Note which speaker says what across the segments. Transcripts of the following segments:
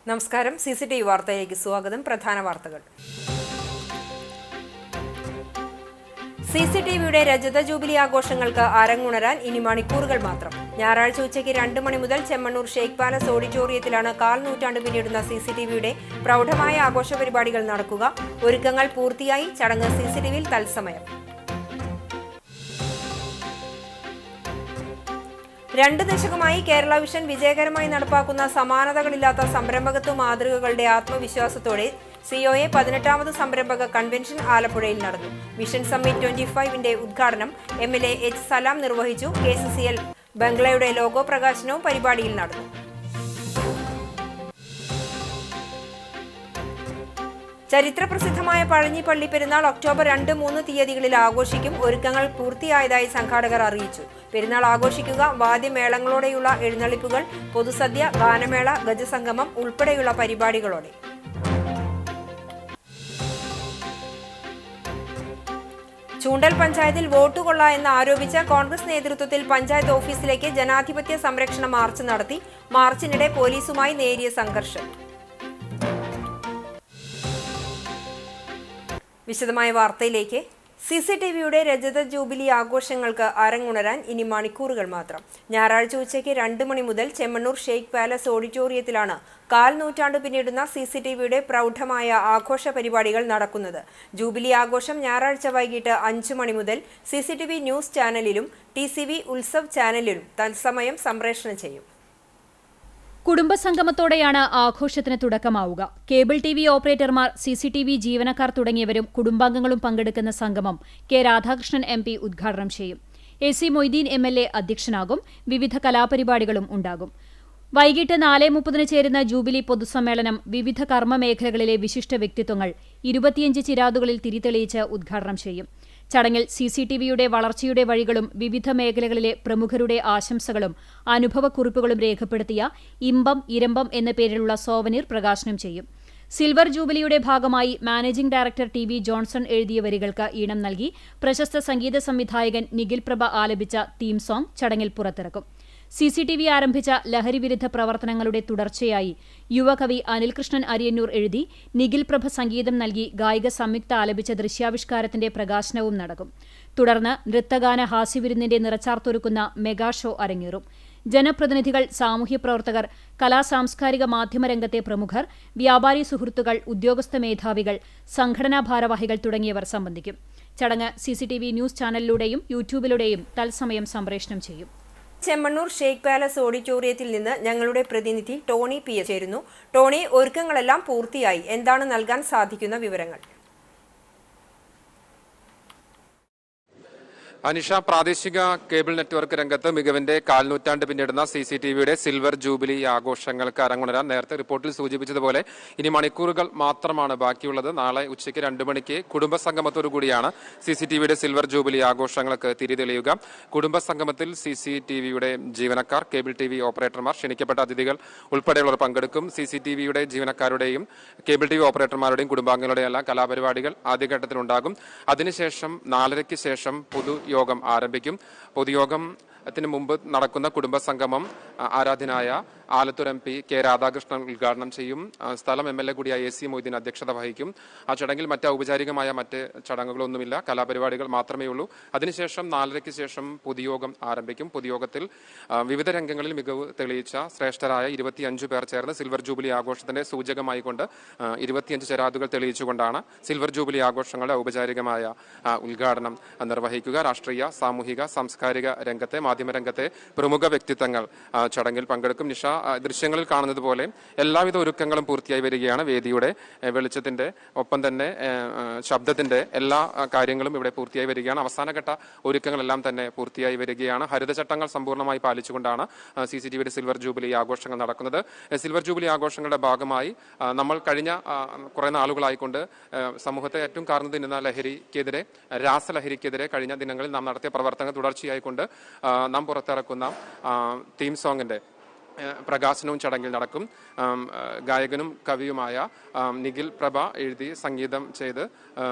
Speaker 1: നമസ്കാരം. CCTV വാർത്തയിലേക്ക് സ്വാഗതം. പ്രധാന വാർത്തകൾ. CCTVയുടെ രജത ജൂബിലി ആഘോഷങ്ങൾക്ക് അരങ്ങുണരാൻ ഇനി മണിക്കൂറുകൾ മാത്രം. ഞായറാഴ്ച ഉച്ചയ്ക്ക് 2 മണി മുതൽ ചെമ്മണ്ണൂർ ഷെയ്ഖ് പാലസ് ഓഡിറ്റോറിയത്തിലാണ് കാൽ നൂറ്റാണ്ട് പിന്നിടുന്ന CCTVയുടെ പ്രൗഢമായ ആഘോഷ പരിപാടികൾ നടക്കുക. ഒരുക്കങ്ങൾ പൂർത്തിയായി. ചടങ്ങ് CCTVയിൽ തത്സമയം. 2 ദശകമായി കേരള വിഷൻ വിജയകരമായി നടപ്പാക്കുന്ന സമാനതകളില്ലാത്ത സംരംഭകത്വ മാതൃകകളുടെ ആത്മവിശ്വാസത്തോടെ COA 18ാമത് സംരംഭക കൺവെൻഷൻ ആലപ്പുഴയിൽ നടന്നു. വിഷൻ സമ്മിറ്റ് 25ന്റെ ഉദ്ഘാടനം MLA H. സലാം നിർവഹിച്ചു. KCCL ബംഗ്ലയുടെ ലോഗോ പ്രകാശനവും പരിപാടിയിൽ നടന്നു. ചരിത്രപ്രസിദ്ധമായ പഴഞ്ഞി പള്ളി പെരുന്നാൾ ഒക്ടോബർ 2, 3 തീയതികളിൽ ആഘോഷിക്കും. ഒരുക്കങ്ങൾ പൂർത്തിയായതായി സംഘാടകർ അറിയിച്ചു. പെരുന്നാൾ ആഘോഷിക്കുക വാദ്യമേളങ്ങളോടെയുള്ള എഴുന്നള്ളിപ്പുകൾ, പൊതുസദ്യ, ഗാനമേള, ഗജസംഗമം ഉൾപ്പെടെയുള്ള പരിപാടികളോടെ. ചൂണ്ടൽ പഞ്ചായത്തിൽ വോട്ട് കൊള്ള എന്ന് ആരോപിച്ച കോൺഗ്രസ് നേതൃത്വത്തിൽ പഞ്ചായത്ത് ഓഫീസിലേക്ക് ജനാധിപത്യ സംരക്ഷണ മാർച്ച് നടത്തി. മാർച്ചിനിടെ പോലീസുമായി നേരിയ സംഘർഷം. വിശദമായ വാർത്തയിലേക്ക്. CCTVയുടെ രജത ജൂബിലി ആഘോഷങ്ങൾക്ക് അരങ്ങുണരാൻ ഇനി മണിക്കൂറുകൾ മാത്രം. ഞായറാഴ്ച ഉച്ചയ്ക്ക് 2 മണി മുതൽ ചെമ്മണ്ണൂർ ഷെയ്ഖ് പാലസ് ഓഡിറ്റോറിയത്തിലാണ് കാൽ നൂറ്റാണ്ട് പിന്നിടുന്ന CCTVയുടെ പ്രൗഢമായ ആഘോഷ പരിപാടികൾ നടക്കുന്നത്. ജൂബിലി ആഘോഷം ഞായറാഴ്ച വൈകിട്ട് 5 മണി മുതൽ CCTV ന്യൂസ് ചാനലിലും TCV ഉത്സവ് ചാനലിലും തത്സമയം സംപ്രേഷണം ചെയ്യും.
Speaker 2: കുടുംബസംഗമത്തോടെയാണ് ആഘോഷത്തിന് തുടക്കമാവുക. കേബിൾ TV ഓപ്പറേറ്റർമാർ, CCTV ജീവനക്കാർ തുടങ്ങിയവരും കുടുംബാംഗങ്ങളും പങ്കെടുക്കുന്ന സംഗമം K. രാധാകൃഷ്ണൻ MP ഉദ്ഘാടനം ചെയ്യും. AC Moideen MLA അധ്യക്ഷനാകും. വിവിധ കലാപരിപാടികളും ഉണ്ടാകും. വൈകിട്ട് 4:30 ചേരുന്ന ജൂബിലി പൊതുസമ്മേളനം വിവിധ കർമ്മമേഖലകളിലെ വിശിഷ്ട വ്യക്തിത്വങ്ങൾ 25 ചിരാതുകളിൽ തിരിതെളിയിച്ച് ഉദ്ഘാടനം ചെയ്യും. ചടങ്ങിൽ CCTVയുടെ വളർച്ചയുടെ വഴികളും വിവിധ മേഖലകളിലെ പ്രമുഖരുടെ ആശംസകളും അനുഭവക്കുറിപ്പുകളും രേഖപ്പെടുത്തിയ ഇമ്പം ഇരമ്പം എന്ന പേരിലുള്ള സോവനീർ പ്രകാശനം ചെയ്യും. സിൽവർ ജൂബിലിയുടെ ഭാഗമായി മാനേജിംഗ് ഡയറക്ടർ TV ജോൺസൺ എഴുതിയ വരികൾക്ക് ഈണം നൽകി പ്രശസ്ത സംഗീത സംവിധായകൻ നിഖിൽ പ്രഭ ആലപിച്ച തീം സോങ് ചടങ്ങിൽ പുറത്തിറക്കും. CCTV ആരംഭിച്ച ലഹരിവിരുദ്ധ പ്രവർത്തനങ്ങളുടെ തുടർച്ചയായി യുവകവി അനിൽകൃഷ്ണൻ അരിയന്നൂർ എഴുതി നിഖിൽ പ്രഭ സംഗീതം നൽകി ഗായിക സംയുക്ത ആലപിച്ച ദൃശ്യാവിഷ്കാരത്തിന്റെ പ്രകാശനവും നടക്കും. തുടർന്ന് നൃത്തഗാന ഹാസ്യവിരുന്നിന്റെ നിറച്ചാർത്തൊരുക്കുന്ന മെഗാ ഷോ അരങ്ങേറും. ജനപ്രതിനിധികൾ, സാമൂഹ്യപ്രവർത്തകർ, കലാസാംസ്കാരിക മാധ്യമരംഗത്തെ പ്രമുഖർ, വ്യാപാരി സുഹൃത്തുക്കൾ, ഉദ്യോഗസ്ഥ മേധാവികൾ, സംഘടനാ ഭാരവാഹികൾ തുടങ്ങിയവർ സംബന്ധിക്കും. ചടങ്ങ് CCTV ന്യൂസ് ചാനലിലൂടെയും യൂട്യൂബിലൂടെയും തത്സമയം സംപ്രേഷണം ചെയ്യും.
Speaker 1: ചെമ്മണ്ണൂർ ഷെയ്ഖ് പാലസ് ഓഡിറ്റോറിയത്തിൽ നിന്ന് ഞങ്ങളുടെ പ്രതിനിധി ടോണി PS ചേരുന്നു. ടോണി, ഒരുക്കങ്ങളെല്ലാം പൂർത്തിയായി. എന്താണ് നൽകാൻ സാധിക്കുന്ന വിവരങ്ങൾ?
Speaker 3: അനിഷ, പ്രാദേശിക കേബിൾ നെറ്റ്വർക്ക് രംഗത്ത് മികവിന്റെ കാൽനൂറ്റാണ്ട് പിന്നിടുന്ന CCTVയുടെ സിൽവർ ജൂബിലി ആഘോഷങ്ങൾക്ക് അരങ്ങുണരാൻ നേരത്തെ റിപ്പോർട്ടിൽ സൂചിപ്പിച്ചതുപോലെ ഇനി മണിക്കൂറുകൾ മാത്രമാണ് ബാക്കിയുള്ളത്. നാളെ ഉച്ചയ്ക്ക് 2 മണിക്ക് കുടുംബസംഗമത്തോടുകൂടിയാണ് CCTVയുടെ സിൽവർ ജൂബിലി ആഘോഷങ്ങൾക്ക് തിരിതെളിയുക. കുടുംബസംഗമത്തിൽ CCTVയുടെ ജീവനക്കാർ, കേബിൾ TV ഓപ്പറേറ്റർമാർ, ക്ഷണിക്കപ്പെട്ട അതിഥികൾ ഉൾപ്പെടെയുള്ളവർ പങ്കെടുക്കും. CCTVയുടെ ജീവനക്കാരുടെയും കേബിൾ TV ഓപ്പറേറ്റർമാരുടെയും കുടുംബാംഗങ്ങളുടെയും എല്ലാം കലാപരിപാടികൾ ആദ്യഘട്ടത്തിലുണ്ടാകും. അതിനുശേഷം 4:30 ശേഷം പൊതുയോഗം ആരംഭിക്കും. പൊതുയോഗത്തിന് മുമ്പ് നടക്കുന്ന കുടുംബസംഗമം ആരാധ്യനായ ആലത്തൂർ MP K. രാധാകൃഷ്ണൻ ഉദ്ഘാടനം ചെയ്യും. സ്ഥലം MLA കൂടിയായ AC മൊയ്തീൻ അധ്യക്ഷത വഹിക്കും. ആ ചടങ്ങിൽ മറ്റ് ഔപചാരികമായ മറ്റ് ചടങ്ങുകളൊന്നുമില്ല, കലാപരിപാടികൾ മാത്രമേ ഉള്ളൂ. അതിനുശേഷം 4:30 ശേഷം പൊതുയോഗം ആരംഭിക്കും. പൊതുയോഗത്തിൽ വിവിധ രംഗങ്ങളിൽ മികവ് തെളിയിച്ച ശ്രേഷ്ഠരായ 25 പേർ ചേർന്ന് സിൽവർ ജൂബിലി ആഘോഷത്തിന്റെ സൂചകമായിക്കൊണ്ട് 25 ചെരാതുകൾ തെളിയിച്ചുകൊണ്ടാണ് സിൽവർ ജൂബിലി ആഘോഷങ്ങളുടെ ഔപചാരികമായ ഉദ്ഘാടനം നിർവഹിക്കുക. രാഷ്ട്രീയ, സാമൂഹിക, സാംസ്കാരിക രംഗത്തെ, മാധ്യമരംഗത്തെ പ്രമുഖ വ്യക്തിത്വങ്ങൾ ചടങ്ങിൽ പങ്കെടുക്കും. നിഷ, ദൃശ്യങ്ങളിൽ കാണുന്നത് പോലെ എല്ലാവിധ ഒരുക്കങ്ങളും പൂർത്തിയായി വരികയാണ്. വേദിയുടെ വെളിച്ചത്തിന്റെ ഒപ്പം തന്നെ ശബ്ദത്തിന്റെ എല്ലാ കാര്യങ്ങളും ഇവിടെ പൂർത്തിയായി വരികയാണ്. അവസാനഘട്ട ഒരുക്കങ്ങളെല്ലാം തന്നെ പൂർത്തിയായി വരികയാണ്. ഹരിതചട്ടങ്ങൾ സമ്പൂർണ്ണമായി പാലിച്ചുകൊണ്ടാണ് CCTVയുടെ സിൽവർ ജൂബിലി ആഘോഷങ്ങൾ നടക്കുന്നത്. സിൽവർ ജൂബിലി ആഘോഷങ്ങളുടെ ഭാഗമായി നമ്മൾ കഴിഞ്ഞ കുറെ നാളുകളായിക്കൊണ്ട് സമൂഹത്തെ ഏറ്റവും കാർന്നു തിന്നുന്ന ലഹരിക്കെതിരെ, രാസലഹരിക്കെതിരെ കഴിഞ്ഞ ദിനങ്ങളിൽ നാം നടത്തിയ പ്രവർത്തനങ്ങൾ തുടർച്ചയായിക്കൊണ്ട് നാം പുറത്തിറക്കുന്ന തീം സോങ്ങിന്റെ പ്രകാശനവും ചടങ്ങിൽ നടക്കും. ഗായകനും കവിയുമായ നിഖിൽ പ്രഭ എഴുതി സംഗീതം ചെയ്ത്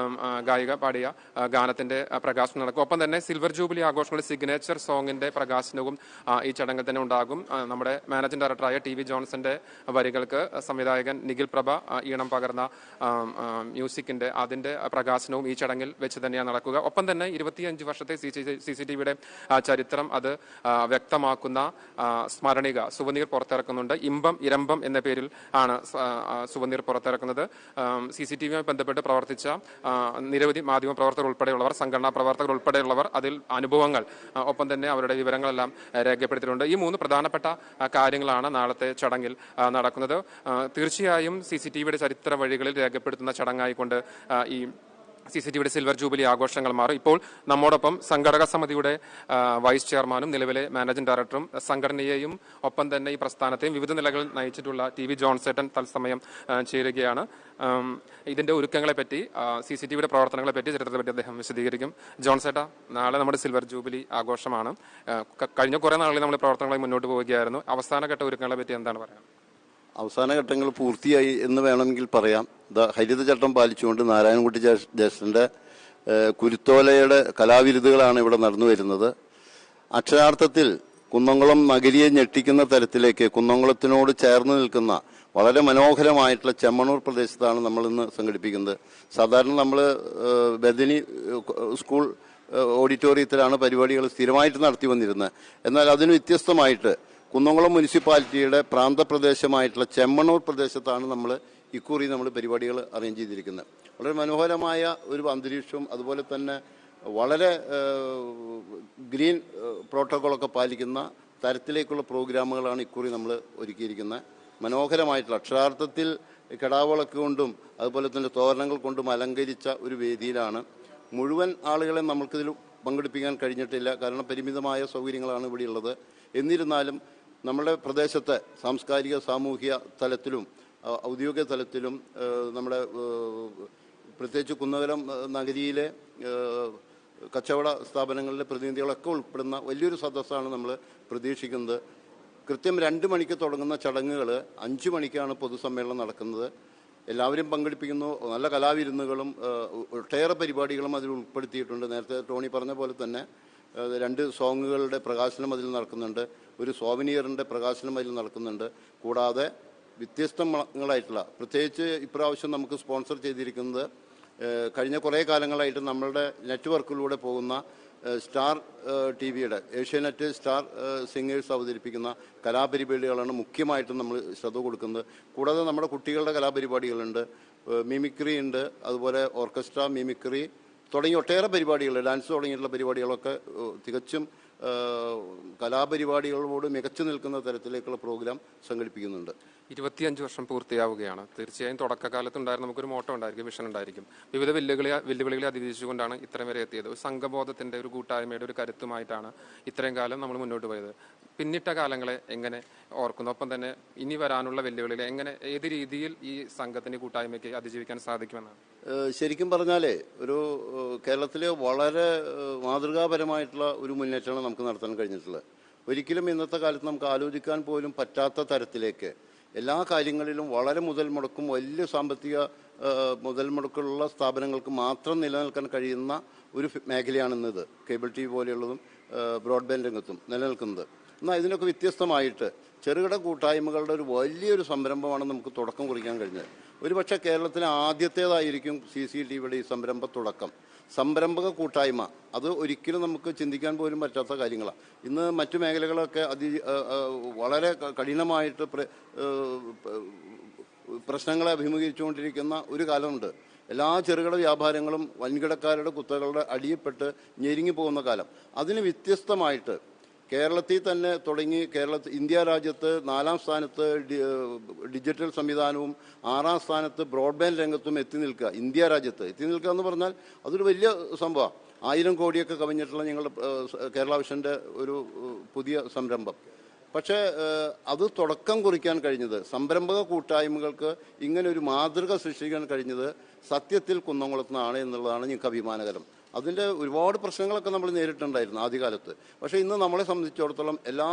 Speaker 3: ഗായിക പാടിയ ഗാനത്തിന്റെ പ്രകാശനം നടക്കും. ഒപ്പം തന്നെ സിൽവർ ജൂബിലി ആഘോഷങ്ങളുടെ സിഗ്നേച്ചർ സോങ്ങിന്റെ പ്രകാശനവും ഈ ചടങ്ങിൽ തന്നെ ഉണ്ടാകും. നമ്മുടെ മാനേജിംഗ് ഡയറക്ടറായ ടി വി ജോൺസന്റെ വരികൾക്ക് സംവിധായകൻ നിഖിൽ പ്രഭ ഈണം പകർന്ന മ്യൂസിക്കിന്റെ അതിന്റെ പ്രകാശനവും ഈ ചടങ്ങിൽ വെച്ച് തന്നെയാണ് നടക്കുക. ഒപ്പം തന്നെ 25 വർഷത്തെ CCTVയുടെ ചരിത്രം അത് വ്യക്തമാക്കുന്ന സ്മരണിക സുവനീർ പുറത്തിറക്കുന്നുണ്ട്. ഇമ്പം ഇരമ്പം എന്ന പേരിൽ ആണ് സുവനീർ പുറത്തിറക്കുന്നത്. CCTVയുമായി ബന്ധപ്പെട്ട് പ്രവർത്തിച്ച നിരവധി മാധ്യമ പ്രവർത്തകർ ഉൾപ്പെടെയുള്ളവർ, സംഘടനാ പ്രവർത്തകർ ഉൾപ്പെടെയുള്ളവർ അതിൽ അനുഭവങ്ങൾ ഒപ്പം തന്നെ അവരുടെ വിവരങ്ങളെല്ലാം രേഖപ്പെടുത്തിയിട്ടുണ്ട്. ഈ 3 പ്രധാനപ്പെട്ട കാര്യങ്ങളാണ് നാളത്തെ ചടങ്ങിൽ നടക്കുന്നത്. തീർച്ചയായും CCTVയുടെ ചരിത്ര വഴികളിൽ രേഖപ്പെടുത്തുന്ന ചടങ്ങായിക്കൊണ്ട് ഈ CCTVയുടെ സിൽവർ ജൂബിലി ആഘോഷങ്ങൾ മാറും. ഇപ്പോൾ നമ്മോടൊപ്പം സംഘടക സമിതിയുടെ വൈസ് ചെയർമാനും നിലവിലെ മാനേജിംഗ് ഡയറക്ടറും സംഘടനയെയും ഒപ്പം തന്നെ ഈ പ്രസ്ഥാനത്തെയും വിവിധ നിലകളിൽ നയിച്ചിട്ടുള്ള TV ജോൺസേട്ടൻ തത്സമയം ചേരുകയാണ്. ഇതിന്റെ ഒരുക്കങ്ങളെ പറ്റി, CCTVയുടെ പ്രവർത്തനങ്ങളെ പറ്റി, ചരിത്രത്തെ പറ്റി അദ്ദേഹം വിശദീകരിക്കും. ജോൺസേട്ട, നാളെ നമ്മുടെ സിൽവർ ജൂബിലി ആഘോഷമാണ്. കഴിഞ്ഞ കുറെ നാളുകളിൽ നമ്മൾ പ്രവർത്തനങ്ങളായി മുന്നോട്ട് പോവുകയായിരുന്നു. അവസാനഘട്ട ഒരുക്കങ്ങളെ പറ്റി എന്താണ് പറയാൻ?
Speaker 4: അവസാന ഘട്ടങ്ങൾ പൂർത്തിയായി എന്ന് വേണമെങ്കിൽ പറയാം. ഹരിതചട്ടം പാലിച്ചുകൊണ്ട് നാരായണൻകുട്ടി ജ്യേഷ്ഠന്റെ കുരുത്തോലയുടെ കലാവിരുതുകളാണ് ഇവിടെ നടന്നു വരുന്നത്. അക്ഷരാർത്ഥത്തിൽ കുന്നംകുളം നഗരിയെ ഞെട്ടിക്കുന്ന തരത്തിലേക്ക് കുന്നംകുളത്തിനോട് ചേർന്ന് നിൽക്കുന്ന വളരെ മനോഹരമായിട്ടുള്ള ചെമ്മണ്ണൂർ പ്രദേശത്താണ് നമ്മൾ ഇന്ന് സംഘടിപ്പിക്കുന്നത്. സാധാരണ നമ്മൾ ബദനി സ്കൂൾ ഓഡിറ്റോറിയത്തിലാണ് പരിപാടികൾ സ്ഥിരമായിട്ട് നടത്തി വന്നിരുന്നത്. എന്നാൽ അതിന് വ്യത്യസ്തമായിട്ട് കുന്നംകുളം മുനിസിപ്പാലിറ്റിയുടെ പ്രാന്തപ്രദേശമായിട്ടുള്ള ചെമ്മണ്ണൂർ പ്രദേശത്താണ് നമ്മൾ ഇക്കുറി നമ്മൾ പരിപാടികൾ അറേഞ്ച് ചെയ്തിരിക്കുന്നത്. വളരെ മനോഹരമായ ഒരു അന്തരീക്ഷവും അതുപോലെ തന്നെ വളരെ ഗ്രീൻ പ്രോട്ടോക്കോളൊക്കെ പാലിക്കുന്ന തരത്തിലേക്കുള്ള പ്രോഗ്രാമുകളാണ് ഇക്കുറി നമ്മൾ ഒരുക്കിയിരിക്കുന്നത്. മനോഹരമായിട്ടുള്ള അക്ഷരാർത്ഥത്തിൽ കെടാവിളക്ക് കൊണ്ടും അതുപോലെ തന്നെ തോരണങ്ങൾ കൊണ്ടും അലങ്കരിച്ച ഒരു വേദിയിലാണ്. മുഴുവൻ ആളുകളെ നമുക്കിതിൽ പങ്കെടുപ്പിക്കാൻ കഴിഞ്ഞിട്ടില്ല, കാരണം പരിമിതമായ സൗകര്യങ്ങളാണ് ഇവിടെ ഉള്ളത്. എന്നിരുന്നാലും നമ്മുടെ പ്രദേശത്തെ സാംസ്കാരിക സാമൂഹിക തലത്തിലും ഔദ്യോഗിക തലത്തിലും നമ്മുടെ പ്രത്യേകിച്ച് കുന്നംകുളം നഗരിയിലെ കച്ചവട സ്ഥാപനങ്ങളിലെ പ്രതിനിധികളൊക്കെ ഉൾപ്പെടുന്ന വലിയൊരു സദസ്സാണ് നമ്മൾ പ്രതീക്ഷിക്കുന്നത്. കൃത്യം 2 മണിക്ക് തുടങ്ങുന്ന ചടങ്ങുകൾ 5 മണിക്കാണ് പൊതുസമ്മേളനം നടക്കുന്നത്. എല്ലാവരും പങ്കെടുപ്പിക്കുന്നു. നല്ല കലാവിരുന്നുകളും ഒട്ടേറെ പരിപാടികളും അതിൽ ഉൾപ്പെടുത്തിയിട്ടുണ്ട്. നേരത്തെ ടോണി പറഞ്ഞ പോലെ തന്നെ 2 സോങ്ങുകളുടെ പ്രകാശനം അതിൽ നടക്കുന്നുണ്ട്. ഒരു സോവനിയറിന്റെ പ്രകാശനം അതിൽ നടക്കുന്നുണ്ട്. കൂടാതെ വ്യത്യസ്തങ്ങളായിട്ടുള്ള, പ്രത്യേകിച്ച് ഇപ്രാവശ്യം നമുക്ക് സ്പോൺസർ ചെയ്തിരിക്കുന്നത് കഴിഞ്ഞ കുറേ കാലങ്ങളായിട്ട് നമ്മളുടെ നെറ്റ്വർക്കിലൂടെ പോകുന്ന സ്റ്റാർ TVയുടെ ഏഷ്യാനെറ്റ് സ്റ്റാർ സിംഗേഴ്സ് അവതരിപ്പിക്കുന്ന കലാപരിപാടികളാണ് മുഖ്യമായിട്ടും നമ്മൾ ശ്രദ്ധ കൊടുക്കുന്നത്. കൂടാതെ നമ്മുടെ കുട്ടികളുടെ കലാപരിപാടികളുണ്ട്, മിമിക്രി ഉണ്ട്, അതുപോലെ ഓർക്കസ്ട്ര, മിമിക്രി തുടങ്ങി ഒട്ടേറെ പരിപാടികൾ, ഡാൻസ് തുടങ്ങിയിട്ടുള്ള പരിപാടികളൊക്കെ തികച്ചും കലാപരിപാടികളോട് മികച്ചു നിൽക്കുന്ന തരത്തിലേക്കുള്ള പ്രോഗ്രാം സംഘടിപ്പിക്കുന്നുണ്ട്.
Speaker 3: 25 വർഷം പൂർത്തിയാവുകയാണ്. തീർച്ചയായും തുടക്കകാലത്തുണ്ടായിരുന്ന നമുക്കൊരു മോട്ടോ ഉണ്ടായിരിക്കും, വിഷൻ ഉണ്ടായിരിക്കും. വിവിധ വെല്ലുവിളികളെ അതിജീവിച്ചുകൊണ്ടാണ് ഇത്രയും വരെ എത്തിയത്. ഒരു സംഘബോധത്തിന്റെ, ഒരു കൂട്ടായ്മയുടെ ഒരു കരുത്തുമായിട്ടാണ് ഇത്രയും കാലം നമ്മൾ മുന്നോട്ട് പോയത്. പിന്നിട്ട കാലങ്ങളെ എങ്ങനെ ഓർക്കുന്നു? ഒപ്പം തന്നെ ഇനി വരാനുള്ള വെല്ലുവിളികളെ എങ്ങനെ, ഏത് രീതിയിൽ ഈ സംഘത്തിന്റെ കൂട്ടായ്മയ്ക്ക് അതിജീവിക്കാൻ സാധിക്കുമെന്നാണ്?
Speaker 4: ശരിക്കും പറഞ്ഞാലേ ഒരു കേരളത്തിലെ വളരെ മാതൃകാപരമായിട്ടുള്ള ഒരു മുന്നേറ്റമാണ് നമുക്ക് നടത്താൻ കഴിഞ്ഞിട്ടുള്ളത്. ഒരിക്കലും ഇന്നത്തെ കാലത്ത് നമുക്ക് ആലോചിക്കാൻ പോലും പറ്റാത്ത തരത്തിലേക്ക് എല്ലാ കാര്യങ്ങളിലും വളരെ മുതൽ മുടക്കും, വലിയ സാമ്പത്തിക മുതൽ മുടക്കുള്ള സ്ഥാപനങ്ങൾക്ക് മാത്രം നിലനിൽക്കാൻ കഴിയുന്ന ഒരു മേഖലയാണിന്നത്. കേബിൾ TV പോലെയുള്ളതും ബ്രോഡ്ബാൻഡ് രംഗത്തും നിലനിൽക്കുന്നത്. എന്നാൽ ഇതിനൊക്കെ വ്യത്യസ്തമായിട്ട് ചെറുകിട കൂട്ടായ്മകളുടെ ഒരു വലിയൊരു സംരംഭമാണ് നമുക്ക് തുടക്കം കുറിക്കാൻ കഴിഞ്ഞത്. ഒരുപക്ഷെ കേരളത്തിലെ ആദ്യത്തേതായിരിക്കും CCTVയുടെ ഈ സംരംഭ തുടക്കം. സംരംഭക കൂട്ടായ്മ അത് ഒരിക്കലും നമുക്ക് ചിന്തിക്കാൻ പോലും പറ്റാത്ത കാര്യങ്ങളാണ്. ഇന്ന് മറ്റു മേഖലകളൊക്കെ വളരെ കഠിനമായിട്ട് പ്രശ്നങ്ങളെ അഭിമുഖീകരിച്ചുകൊണ്ടിരിക്കുന്ന ഒരു കാലമുണ്ട്. എല്ലാ ചെറുകിട വ്യാപാരങ്ങളും വൻകിടക്കാരുടെ കുത്തകളുടെ അടിയപ്പെട്ട് ഞെരുങ്ങി പോകുന്ന കാലം. അതിന് വ്യത്യസ്തമായിട്ട് കേരളത്തിൽ തന്നെ തുടങ്ങി ഇന്ത്യ രാജ്യത്ത് 4ാം സ്ഥാനത്ത് ഡിജിറ്റൽ സംവിധാനവും 6ാം സ്ഥാനത്ത് ബ്രോഡ്ബാൻഡ് രംഗത്തും എത്തി നിൽക്കുക. ഇന്ത്യ രാജ്യത്ത് എത്തി നിൽക്കുക എന്ന് പറഞ്ഞാൽ അതൊരു വലിയ സംഭവമാണ്. 1000 കോടിയൊക്കെ കവിഞ്ഞിട്ടുള്ള ഞങ്ങളുടെ കേരള വിഷന്റെ ഒരു പുതിയ സംരംഭം. പക്ഷേ അത് തുടക്കം കുറിക്കാൻ കഴിഞ്ഞത്, സംരംഭക കൂട്ടായ്മകൾക്ക് ഇങ്ങനെ ഒരു മാതൃക സൃഷ്ടിക്കാൻ കഴിഞ്ഞത് സത്യത്തിൽ കുന്നംകുളത്തുനിന്നാണ് എന്നുള്ളതാണ് ഞങ്ങൾക്ക് അഭിമാനകരം. അതിൻ്റെ ഒരുപാട് പ്രശ്നങ്ങളൊക്കെ നമ്മൾ നേരിട്ടുണ്ടായിരുന്നു ആദ്യകാലത്ത്. പക്ഷേ ഇന്ന് നമ്മളെ സംബന്ധിച്ചിടത്തോളം എല്ലാ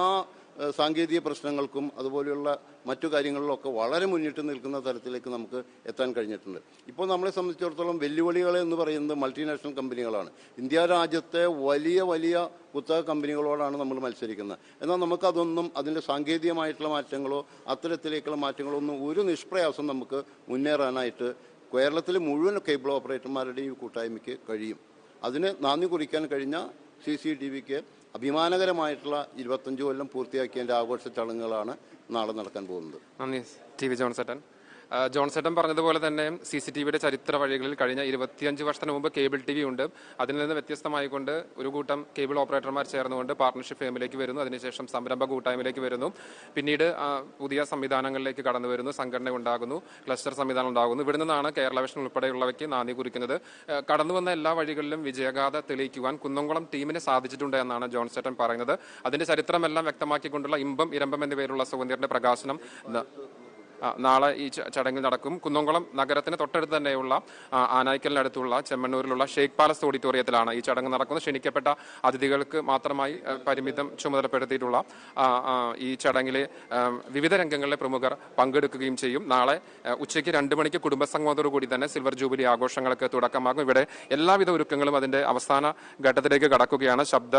Speaker 4: സാങ്കേതിക പ്രശ്നങ്ങൾക്കും അതുപോലെയുള്ള മറ്റു കാര്യങ്ങളിലൊക്കെ വളരെ മുന്നിട്ട് നിൽക്കുന്ന തരത്തിലേക്ക് നമുക്ക് എത്താൻ കഴിഞ്ഞിട്ടുണ്ട്. ഇപ്പോൾ നമ്മളെ സംബന്ധിച്ചിടത്തോളം വെല്ലുവിളികൾ എന്ന് പറയുന്നത് മൾട്ടിനാഷണൽ കമ്പനികളാണ്. ഇന്ത്യ രാജ്യത്തെ വലിയ വലിയ കുത്തക കമ്പനികളോടാണ് നമ്മൾ മത്സരിക്കുന്നത്. എന്നാൽ നമുക്കതൊന്നും അതിൻ്റെ സാങ്കേതികമായിട്ടുള്ള മാറ്റങ്ങളോ അത്തരത്തിലേക്കുള്ള മാറ്റങ്ങളോ ഒന്നും ഒരു നിഷ്പ്രയാസം നമുക്ക് മുന്നേറാനായിട്ട് കേരളത്തിലെ മുഴുവൻ കേബിൾ ഓപ്പറേറ്റർമാരുടെയും ഈ കൂട്ടായ്മയ്ക്ക് കഴിയും. അതിന് നാന്ദി കുറിക്കാൻ കഴിഞ്ഞ CCTVക്ക് അഭിമാനകരമായിട്ടുള്ള 25 കൊല്ലം പൂർത്തിയാക്കിയതിൻ്റെ ആഘോഷ ചടങ്ങുകളാണ് നാളെ നടക്കാൻ പോകുന്നത്.
Speaker 3: നന്ദി TV ജോൺസേട്ടൻ. ജോൺസേട്ടൻ പറഞ്ഞതുപോലെ തന്നെ CCTVയുടെ ചരിത്ര വഴികളിൽ കഴിഞ്ഞ 25 വർഷത്തിന് മുമ്പ് കേബിൾ TV ഉണ്ട്. അതിൽ നിന്ന് വ്യത്യസ്തമായിക്കൊണ്ട് ഒരു കൂട്ടം കേബിൾ ഓപ്പറേറ്റർമാർ ചേർന്നുകൊണ്ട് പാർട്ണർഷിപ്പ് ഫേമിലേക്ക് വരുന്നു. അതിനുശേഷം സംരംഭ കൂട്ടായ്മയിലേക്ക് വരുന്നു. പിന്നീട് പുതിയ സംവിധാനങ്ങളിലേക്ക് കടന്നു വരുന്നു. സംഘടന ഉണ്ടാകുന്നു, ക്ലസ്റ്റർ സംവിധാനം ഉണ്ടാകുന്നു. ഇവിടെ നിന്നാണ് കേരള വിഷൻ ഉൾപ്പെടെയുള്ളവയ്ക്ക് നാന്ദി കുറിക്കുന്നത്. കടന്നു വന്ന എല്ലാ വഴികളിലും വിജയഗാഥ തെളിയിക്കുവാൻ കുന്നംകുളം ടീമിന് സാധിച്ചിട്ടുണ്ട് എന്നാണ് ജോൺസേട്ടൻ പറയുന്നത്. അതിന്റെ ചരിത്രമെല്ലാം വ്യക്തമാക്കിക്കൊണ്ടുള്ള ഇമ്പം ഇരമ്പം എന്ന പേരുള്ള സുഗന്ധിയുടെ പ്രകാശനം നാളെ ഈ ചടങ്ങിൽ നടക്കും. കുന്നംകുളം നഗരത്തിന് തൊട്ടടുത്ത് തന്നെയുള്ള ആനായിക്കലിനടുത്തുള്ള ചെമ്മണ്ണൂരിലുള്ള ഷേക്ക് പാലസ് ഓഡിറ്റോറിയത്തിലാണ് ഈ ചടങ്ങ് നടക്കുന്നത്. ക്ഷണിക്കപ്പെട്ട അതിഥികൾക്ക് മാത്രമായി പരിമിതം ചുമതലപ്പെടുത്തിയിട്ടുള്ള ഈ ചടങ്ങിലെ വിവിധ രംഗങ്ങളിലെ പ്രമുഖർ പങ്കെടുക്കുകയും ചെയ്യും. നാളെ ഉച്ചയ്ക്ക് 2 മണിക്ക് കുടുംബസംഗമത്തോടുകൂടി തന്നെ സിൽവർ ജൂബിലി ആഘോഷങ്ങൾക്ക് തുടക്കമാകും. ഇവിടെ എല്ലാവിധ ഒരുക്കങ്ങളും അതിന്റെ അവസാന ഘട്ടത്തിലേക്ക് കടക്കുകയാണ്. ശബ്ദ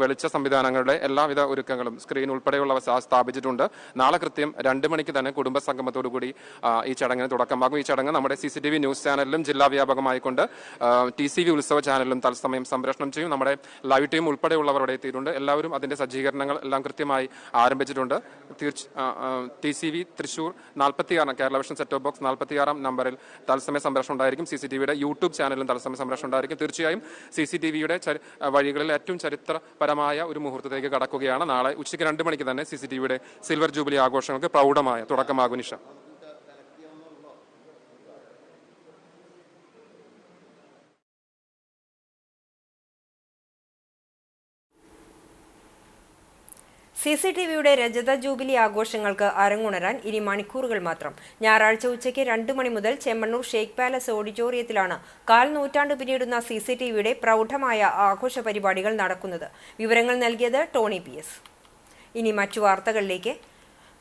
Speaker 3: വെളിച്ച സംവിധാനങ്ങളുടെ എല്ലാവിധ ഒരുക്കങ്ങളും സ്ക്രീൻ ഉൾപ്പെടെയുള്ളവ സ്ഥാപിച്ചിട്ടുണ്ട്. നാളെ കൃത്യം 2 മണിക്ക് തന്നെ സംഗമത്തോടുകൂടി ഈ ചടങ്ങിന് തുടക്കമാകും. ഈ ചടങ്ങ് നമ്മുടെ CCTV ന്യൂസ് ചാനലിലും ജില്ലാ വ്യാപകമായിക്കൊണ്ട് TCV ഉത്സവ ചാനലിലും തത്സമയം സംപ്രേഷണം ചെയ്യും. നമ്മുടെ ലൈവ് ടീം ഉൾപ്പെടെയുള്ളവർ അവിടെ എത്തിയിട്ടുണ്ട്. എല്ലാവരും അതിന്റെ സജ്ജീകരണങ്ങൾ എല്ലാം കൃത്യമായി ആരംഭിച്ചിട്ടുണ്ട്. TCV Thrissur 46 Kerala vision set top box 46 നമ്പറിൽ തത്സമയ സംപ്രേഷണം ഉണ്ടായിരിക്കും. CCTVയുടെ യൂട്യൂബ് ചാനലിലും തത്സമയ സംപ്രേഷണം ഉണ്ടായിരിക്കും. തീർച്ചയായും CCTVയുടെ വഴികളിൽ ഏറ്റവും ചരിത്രപരമായ ഒരു മുഹൂർത്തത്തിലേക്ക് കടക്കുകയാണ്. നാളെ ഉച്ചയ്ക്ക് 2 മണിക്ക് തന്നെ CCTVയുടെ സിൽവർ ജൂബിലി ആഘോഷങ്ങൾക്ക് പ്രൗഢമായ തുടക്കമാകും. നിഷ
Speaker 1: CCTVയുടെ രജത ജൂബിലി ആഘോഷങ്ങൾക്ക് അരങ്ങുണരാൻ ഇനി മണിക്കൂറുകൾ മാത്രം. ഞായറാഴ്ച ഉച്ചയ്ക്ക് 2 മണി മുതൽ ചെമ്മണ്ണൂർ ഷേക്ക് പാലസ് ഓഡിറ്റോറിയത്തിലാണ് 1/4 നൂറ്റാണ്ട് പിന്നിടുന്ന CCTVയുടെ പ്രൗഢമായ ആഘോഷ പരിപാടികൾ നടക്കുന്നത്. വിവരങ്ങൾ നൽകിയത് ടോണി PS. ഇനി മറ്റു വാർത്തകളിലേക്ക്.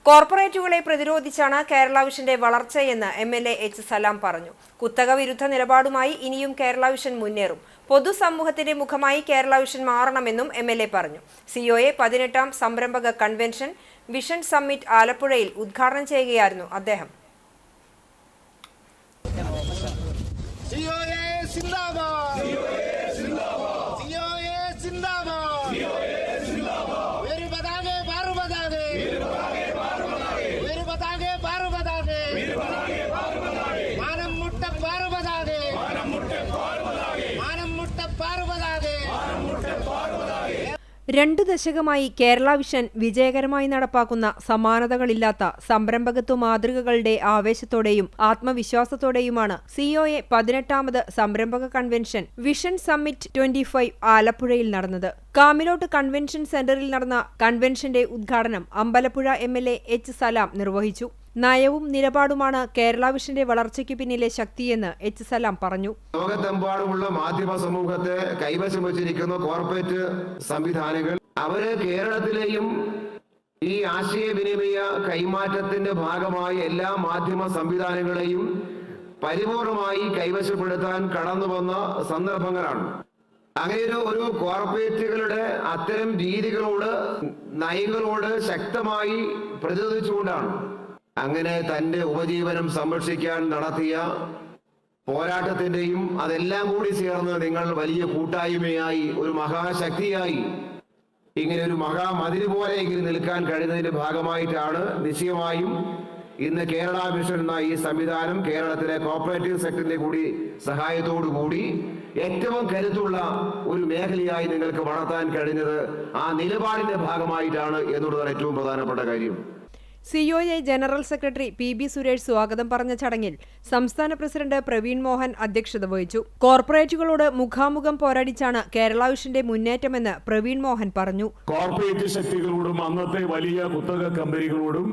Speaker 1: കോർപ്പറേറ്റുകളെ പ്രതിരോധിച്ചാണ് കേരള വിഷന്റെ വളർച്ചയെന്ന് MLA H. സലാം പറഞ്ഞു. കുത്തക വിരുദ്ധ നിലപാടുമായി ഇനിയും കേരള വിഷൻ മുന്നേറും. പൊതുസമൂഹത്തിന്റെ മുഖമായി കേരള വിഷൻ മാറണമെന്നും MLA പറഞ്ഞു. COA 18ാം സംരംഭക കൺവെൻഷൻ വിഷൻ സമ്മിറ്റ് ആലപ്പുഴയിൽ ഉദ്ഘാടനം ചെയ്യുകയായിരുന്നു അദ്ദേഹം. രണ്ടു ദശകമായി കേരള വിഷൻ വിജയകരമായി നടപ്പാക്കുന്ന സമാനതകളില്ലാത്ത സംരംഭകത്വ മാതൃകകളുടെ ആവേശത്തോടെയും ആത്മവിശ്വാസത്തോടെയുമാണ് COA 18ാമത് സംരംഭക കൺവെൻഷൻ വിഷൻ സമ്മിറ്റ് 25 ആലപ്പുഴയിൽ നടന്നത്. കാമിലോട്ട് കൺവെൻഷൻ സെന്ററിൽ നടന്ന കൺവെൻഷന്റെ ഉദ്ഘാടനം അമ്പലപ്പുഴ MLA H. സലാം നിർവഹിച്ചു. നയവും നിലപാടുമാണ് കേരള വിഷന്റെ വളർച്ചയ്ക്ക് പിന്നിലെ ശക്തിയെന്ന് H. സലാം പറഞ്ഞു.
Speaker 5: ലോകത്തെമ്പാടുമുള്ള മാധ്യമ സമൂഹത്തെ കൈവശം വച്ചിരിക്കുന്ന കോർപ്പറേറ്റ് സംവിധാനങ്ങൾ അവര് കേരളത്തിലെയും ഈ ആശയവിനിമയ കൈമാറ്റത്തിന്റെ ഭാഗമായി എല്ലാ മാധ്യമ സംവിധാനങ്ങളെയും പരിപൂർണമായി കൈവശപ്പെടുത്താൻ കടന്നു വന്ന സന്ദർഭങ്ങളാണ്. അങ്ങനെ ഒരു കോർപ്പറേറ്റുകളുടെ അത്തരം രീതികളോട് നയങ്ങളോട് ശക്തമായി പ്രതിരോധിച്ചുകൊണ്ടാണ് അങ്ങനെ തന്റെ ഉപജീവനം സംരക്ഷിക്കാൻ നടത്തിയ പോരാട്ടത്തിന്റെയും അതെല്ലാം കൂടി ചേർന്ന് നിങ്ങൾ വലിയ കൂട്ടായ്മയായി ഒരു മഹാശക്തിയായി ഇങ്ങനെ ഒരു മഹാമതില് പോലെ എങ്കിലും നിൽക്കാൻ കഴിയുന്നതിന്റെ ഭാഗമായിട്ടാണ് നിശ്ചയമായും ഇന്ന് കേരള വിഷൻ എന്ന ഈ സംവിധാനം കേരളത്തിലെ കോർപ്പറേറ്റീവ് സെക്ടറിന്റെ കൂടി സഹായത്തോടു കൂടി ഏറ്റവും കരുത്തുള്ള ഒരു മേഖലയായി നിങ്ങൾക്ക് വളർത്താൻ കഴിഞ്ഞത് ആ നിലപാടിന്റെ ഭാഗമായിട്ടാണ് എന്നുള്ളതാണ് ഏറ്റവും പ്രധാനപ്പെട്ട കാര്യം.
Speaker 1: COA general secretary PB Suresh സ്വാഗതം പറഞ്ഞ ചടങ്ങിൽ സംസ്ഥാന പ്രസിഡന്റ് പ്രവീൺ മോഹൻ അധ്യക്ഷത വഹിച്ചു. കോർപ്പറേറ്റുകളോട് മുഖാമുഖം പോരാടിച്ചാണ് കേരള വിഷന്റെ മുന്നേറ്റമെന്ന് പ്രവീൺ മോഹൻ പറഞ്ഞു.
Speaker 6: കോർപ്പറേറ്റ് ശക്തികളോടും അന്നത്തെ വലിയ കുത്തക കമ്പനികളോടും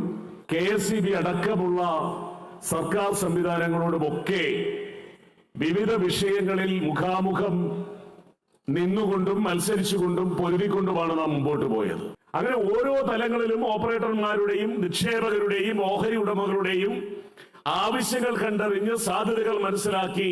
Speaker 6: KSEB അടക്കമുള്ള സർക്കാർ സംവിധാനങ്ങളോടുമൊക്കെ വിവിധ വിഷയങ്ങളിൽ മുഖാമുഖം നിന്നുകൊണ്ടും മത്സരിച്ചുകൊണ്ടും പൊരുതിക്കൊണ്ടുമാണ് നാം മുമ്പോട്ട് പോയത്. അങ്ങനെ ഓരോ തലങ്ങളിലും ഓപ്പറേറ്റർമാരുടെയും നിക്ഷേപകരുടെയും ഓഹരി ഉടമകളുടെയും ആവശ്യങ്ങൾ കണ്ടറിഞ്ഞ് സാധ്യതകൾ മനസ്സിലാക്കി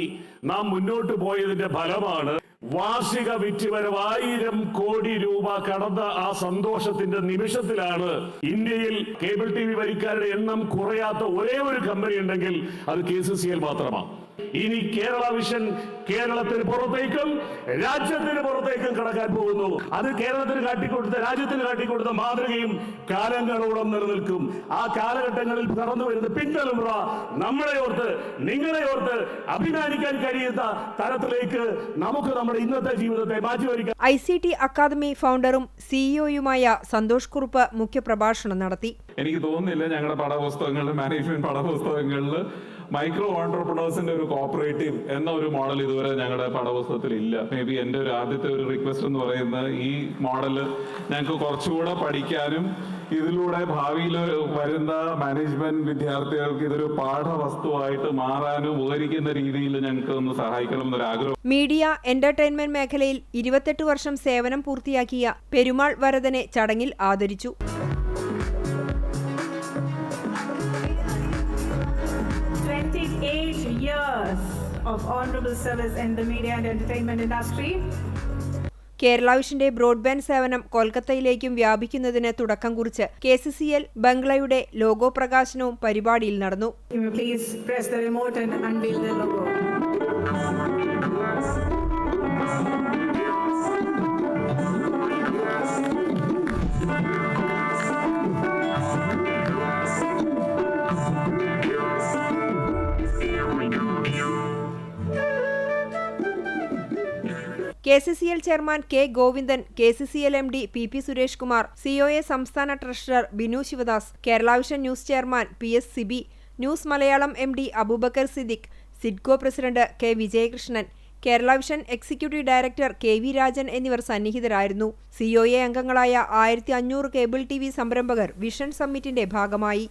Speaker 6: നാം മുന്നോട്ട് പോയതിന്റെ ഫലമാണ് വാർഷിക വിറ്റുവരവ് 1000 കോടി രൂപ കടന്ന ആ സന്തോഷത്തിന്റെ നിമിഷത്തിലാണ് ഇന്ത്യയിൽ കേബിൾ TV വരിക്കാരുടെ എണ്ണം കുറയാത്ത ഒരേ ഒരു കമ്പനി ഉണ്ടെങ്കിൽ അത് KCCL മാത്രമാണ്. ഇനി കേരള വിഷൻ കേരളത്തിന് പുറത്തേക്കും രാജ്യത്തിന് പുറത്തേക്കും കടക്കാൻ പോകുന്നു. അത് കേരളത്തിന് കാട്ടിക്കൊടുത്ത രാജ്യത്തിന് കാട്ടിക്കൊടുത്ത മാതൃകയും കാലങ്ങളോളം നിലനിൽക്കും. ആ കാലഘട്ടങ്ങളിൽ കടന്നു വരുന്ന പിൻതലമുറ നമ്മളെ ഓർത്ത് നിങ്ങളെ ഓർത്ത് അഭിമാനിക്കാൻ കഴിയുന്ന തരത്തിലേക്ക് നമുക്ക് നമ്മുടെ ഇന്നത്തെ ജീവിതത്തെ മാറ്റിവരിക്കാം.
Speaker 1: ICT അക്കാദമി ഫൗണ്ടറും സിഇഒയുമായ സന്തോഷ് കുറുപ്പ് മുഖ്യപ്രഭാഷണം നടത്തി.
Speaker 7: എനിക്ക് തോന്നുന്നില്ല ഞങ്ങളുടെ പാഠപുസ്തകങ്ങളിൽ മാനേജ്മെന്റ് പാഠപുസ്തകങ്ങളിൽ മൈക്രോ ഓൺട്രപ്രണേഴ്സിന്റെ ഒരു കോപ്പറേറ്റീവ് എന്ന ഒരു മോഡൽ ഇതുവരെ ഞങ്ങളുടെ പാഠപുസ്തകത്തിൽ ഇല്ല. മേ ബി എൻ്റെ ഒരു ആദ്യത്തെ ഒരു റിക്വസ്റ്റ് എന്ന് പറയുന്നത് ഈ മോഡല് ഞങ്ങൾക്ക് കുറച്ചുകൂടെ പഠിക്കാനും ഇതിലൂടെ ഭാവിയിൽ വരുന്ന മാനേജ്മെന്റ് വിദ്യാർത്ഥികൾക്ക് ഇതൊരു പാഠവസ്തുവായിട്ട് മാറാനും ഉപകരിക്കുന്ന രീതിയിൽ ഞങ്ങൾക്ക് ഒന്ന് സഹായിക്കണം എന്നൊരു ആഗ്രഹം.
Speaker 1: മീഡിയ എന്റർടൈൻമെന്റ് മേഖലയിൽ 28 വർഷം സേവനം പൂർത്തിയാക്കിയ പെരുമാൾ വരദനെ ചടങ്ങിൽ ആദരിച്ചു.
Speaker 8: Of honorable service in the media and entertainment industry.
Speaker 1: Kerala വിഷന്റെ ബ്രോഡ്ബാൻഡ് സേവനം കൊൽക്കത്തയിലേക്കും വ്യാപിക്കുന്നതിന് തുടക്കം കുറിച്ച് KCCL ബംഗ്ലയുടെ ലോഗോ പ്രകാശനവും പരിപാടിയിൽ നടന്നു.
Speaker 8: Please press the remote and unveil the logo.
Speaker 1: KCCL chairman K. Govindan, KCCL MD PP Suresh Kumar, COA സംസ്ഥാന treasurer Binu Sivadas, Kerala vision news chairman PS Sibi, news Malayalam MD Aboobacker Siddique, Sidco president K. Vijayakrishnan, Kerala vision executive director KV Rajan എന്നിവർ സന്നിഹിതരായിരുന്നു. COA അംഗങ്ങളായ 1500 cable TV സംരംഭകർ vision സമ്മിറ്റിന്റെ ഭാഗമായി.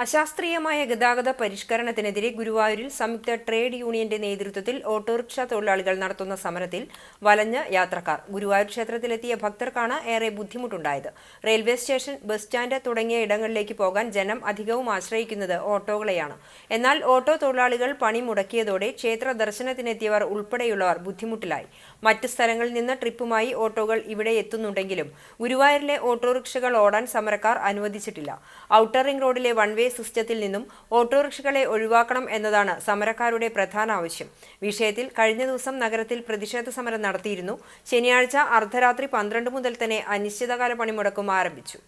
Speaker 1: അശാസ്ത്രീയമായ ഗതാഗത പരിഷ്കരണത്തിനെതിരെ ഗുരുവായൂരിൽ സംയുക്ത ട്രേഡ് യൂണിയന്റെ നേതൃത്വത്തിൽ ഓട്ടോറിക്ഷ തൊഴിലാളികൾ നടത്തുന്ന സമരത്തിൽ വലഞ്ഞ് യാത്രക്കാർ. ഗുരുവായൂർ ക്ഷേത്രത്തിലെത്തിയ ഭക്തർക്കാണ് ഏറെ ബുദ്ധിമുട്ടുണ്ടായത്. റെയിൽവേ സ്റ്റേഷൻ, ബസ് സ്റ്റാൻഡ് തുടങ്ങിയ ഇടങ്ങളിലേക്ക് പോകാൻ ജനം അധികവും ആശ്രയിക്കുന്നത് ഓട്ടോകളെയാണ്. എന്നാൽ ഓട്ടോ തൊഴിലാളികൾ പണി മുടക്കിയതോടെ ക്ഷേത്ര ദർശനത്തിനെത്തിയവർ ഉൾപ്പെടെയുള്ളവർ ബുദ്ധിമുട്ടിലായി. മറ്റ് സ്ഥലങ്ങളിൽ നിന്ന് ട്രിപ്പുമായി ഓട്ടോകൾ ഇവിടെ എത്തുന്നുണ്ടെങ്കിലും ഗുരുവായൂരിലെ ഓട്ടോറിക്ഷകൾ ഓടാൻ സമരക്കാർ അനുവദിച്ചിട്ടില്ല. ഔട്ടർ റിംഗ് റോഡിലെ വൺ വേ സിസ്റ്റത്തിൽ നിന്നും ഓട്ടോറിക്ഷകളെ ഒഴിവാക്കണം എന്നതാണ് സമരക്കാരുടെ പ്രധാന ആവശ്യം. വിഷയത്തിൽ കഴിഞ്ഞ ദിവസം നഗരത്തിൽ പ്രതിഷേധ സമരം നടത്തിയിരുന്നു. ശനിയാഴ്ച അർദ്ധരാത്രി 12 മുതൽ തന്നെ അനിശ്ചിതകാല പണിമുടക്കും ആരംഭിച്ചു.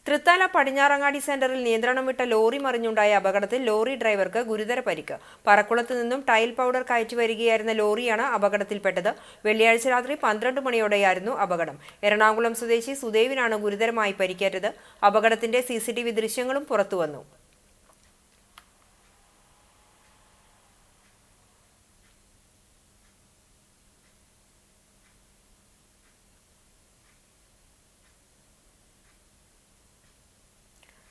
Speaker 1: തൃത്താല പടിഞ്ഞാറങ്ങാടി സെന്ററിൽ നിയന്ത്രണം വിട്ട ലോറി മറിഞ്ഞുണ്ടായ അപകടത്തിൽ ലോറി ഡ്രൈവർക്ക് ഗുരുതര പരിക്ക്. പറക്കുളത്ത് നിന്നും ടൈൽ പൗഡർ കയറ്റി വരികയായിരുന്ന ലോറിയാണ് അപകടത്തിൽപ്പെട്ടത്. വെള്ളിയാഴ്ച രാത്രി 12 മണിയോടെയായിരുന്നു അപകടം. എറണാകുളം സ്വദേശി സുദേവിനാണ് ഗുരുതരമായി പരിക്കേറ്റത്. അപകടത്തിന്റെ CCTV ദൃശ്യങ്ങളും പുറത്തുവന്നു.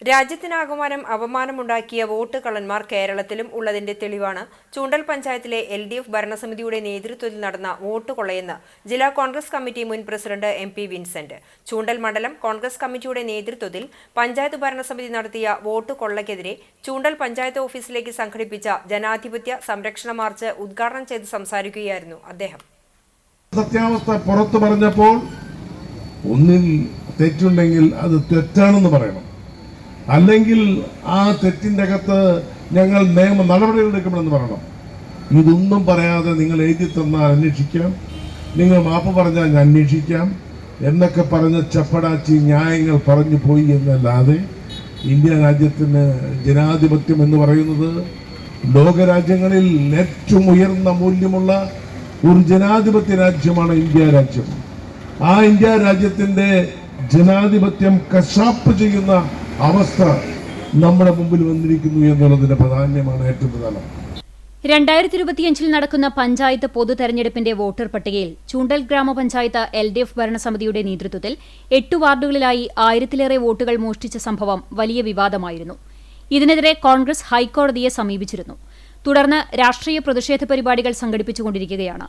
Speaker 1: രാജ്യത്തിനാകമാനം അപമാനമുണ്ടാക്കിയ വോട്ട് കള്ളന്മാർ കേരളത്തിലും ഉള്ളതിന്റെ തെളിവാണ് ചൂണ്ടൽ പഞ്ചായത്തിലെ LDF ഭരണസമിതിയുടെ നേതൃത്വത്തിൽ നടന്ന വോട്ട് കൊള്ളയെന്ന് ജില്ലാ കോൺഗ്രസ് കമ്മിറ്റി മുൻ പ്രസിഡന്റ് MP വിൻസെന്റ്. ചൂണ്ടൽ മണ്ഡലം കോൺഗ്രസ് കമ്മിറ്റിയുടെ നേതൃത്വത്തിൽ പഞ്ചായത്ത് ഭരണസമിതി നടത്തിയ വോട്ട് കൊള്ളയ്ക്കെതിരെ ചൂണ്ടൽ പഞ്ചായത്ത് ഓഫീസിലേക്ക് സംഘടിപ്പിച്ച ജനാധിപത്യ സംരക്ഷണ മാർച്ച് ഉദ്ഘാടനം ചെയ്ത് സംസാരിക്കുകയായിരുന്നു അദ്ദേഹം.
Speaker 9: സത്യാവസ്ഥ പുറത്തു പറഞ്ഞപ്പോൾ ഒന്നിൽ തെറ്റുണ്ടെങ്കിൽ അത് തെറ്റാണെന്ന് പറയണം, അല്ലെങ്കിൽ ആ തെറ്റിൻ്റെ അകത്ത് ഞങ്ങൾ നിയമ നടപടികളെടുക്കുമെന്ന് പറയണം. ഇതൊന്നും പറയാതെ നിങ്ങൾ എഴുതി തന്നാൽ അന്വേഷിക്കാം, നിങ്ങൾ മാപ്പ് പറഞ്ഞാൽ ഞാൻ അന്വേഷിക്കാം എന്നൊക്കെ പറഞ്ഞ് ചപ്പടാച്ചി ന്യായങ്ങൾ പറഞ്ഞു പോയി എന്നല്ലാതെ ഇന്ത്യ രാജ്യത്തിന് ജനാധിപത്യം എന്ന് പറയുന്നത് ലോകരാജ്യങ്ങളിൽ ഏറ്റവും ഉയർന്ന മൂല്യമുള്ള ഒരു ജനാധിപത്യ രാജ്യമാണ് ഇന്ത്യ രാജ്യം. ആ ഇന്ത്യ രാജ്യത്തിൻ്റെ ജനാധിപത്യം കശാപ്പ് ചെയ്യുന്ന അവസ്ഥ നമ്മുടെ മുമ്പിൽ വന്നിരിക്കുന്നു എന്നുള്ളതിന്റെ പ്രാധാന്യമാണ് ഏറ്റവും പ്രധാനം.
Speaker 2: 2025 നടക്കുന്ന പഞ്ചായത്ത് പൊതു തെരഞ്ഞെടുപ്പിന്റെ വോട്ടർ പട്ടികയിൽ ചൂണ്ടൽ ഗ്രാമപഞ്ചായത്ത് LDF ഭരണസമിതിയുടെ നേതൃത്വത്തിൽ 8 വാർഡുകളിലായി 1000-ലേറെ വോട്ടുകൾ മോഷ്ടിച്ച സംഭവം വലിയ വിവാദമായിരുന്നു. ഇതിനെതിരെ കോൺഗ്രസ് ഹൈക്കോടതിയെ സമീപിച്ചിരുന്നു. തുടർന്ന് രാഷ്ട്രീയ പ്രതിഷേധ പരിപാടികൾ സംഘടിപ്പിച്ചുകൊണ്ടിരിക്കുകയാണ്.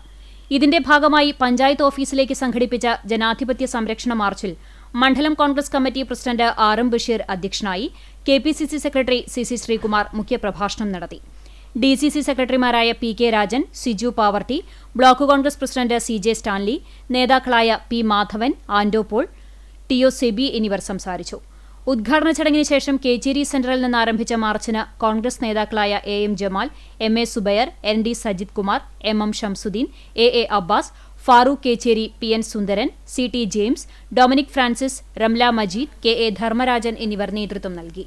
Speaker 2: ഇതിന്റെ ഭാഗമായി പഞ്ചായത്ത് ഓഫീസിലേക്ക് സംഘടിപ്പിച്ച ജനാധിപത്യ സംരക്ഷണ മാർച്ചിൽ മണ്ഡലം Congress committee president RM Basheer അധ്യക്ഷനായി. KPCC സെക്രട്ടറി CC ശ്രീകുമാർ മുഖ്യപ്രഭാഷണം നടത്തി. DCC സെക്രട്ടറിമാരായ PK Rajan, Siju Pavaratty, block Congress president CJ Stanley, നേതാക്കളായ P Madhavan, Anto Paul, TO Seby എന്നിവർ സംസാരിച്ചു. ഉദ്ഘാടന ചടങ്ങിന് ശേഷം കേച്ചേരി സെന്ററിൽ നിന്ന് ആരംഭിച്ച മാർച്ചിന് കോൺഗ്രസ് നേതാക്കളായ AM Jamal, MA Subair, ND Sajith Kumar, MM Shamsuddin, AA Abbas, Farooq Kechery, PN Sundaran, CT James, Dominic Francis, Ramla Majeed, KA Dharmarajan എന്നിവർ നേതൃത്വം നൽകി.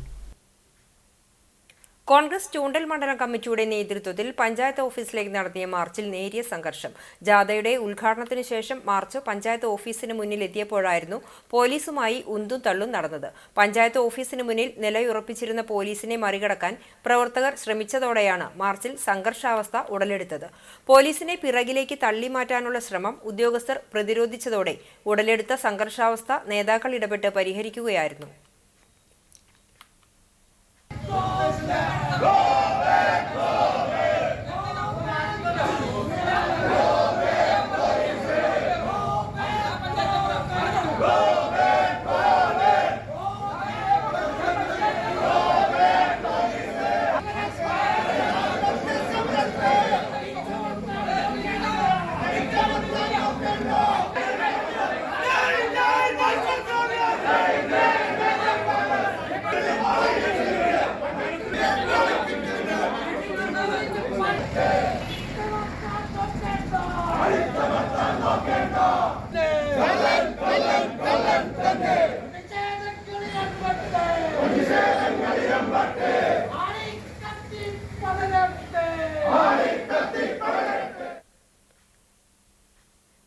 Speaker 1: കോൺഗ്രസ് ചൂണ്ടൽ മണ്ഡലം കമ്മിറ്റിയുടെ നേതൃത്വത്തിൽ പഞ്ചായത്ത് ഓഫീസിലേക്ക് നടത്തിയ മാർച്ചിൽ നേരിയ സംഘർഷം. ജാഥയുടെ ഉദ്ഘാടനത്തിന് ശേഷം മാർച്ച് പഞ്ചായത്ത് ഓഫീസിന് മുന്നിൽ എത്തിയപ്പോഴായിരുന്നു പോലീസുമായി ഉന്തും തള്ളും നടന്നത്. പഞ്ചായത്ത് ഓഫീസിന് മുന്നിൽ നിലയുറപ്പിച്ചിരുന്ന പോലീസിനെ മറികടക്കാൻ പ്രവർത്തകർ ശ്രമിച്ചതോടെയാണ് മാർച്ചിൽ സംഘർഷാവസ്ഥ ഉടലെടുത്തത്. പോലീസിനെ പിറകിലേക്ക് തള്ളിമാറ്റാനുള്ള ശ്രമം ഉദ്യോഗസ്ഥർ പ്രതിരോധിച്ചതോടെ ഉടലെടുത്ത സംഘർഷാവസ്ഥ നേതാക്കൾ ഇടപെട്ട് പരിഹരിക്കുകയായിരുന്നു.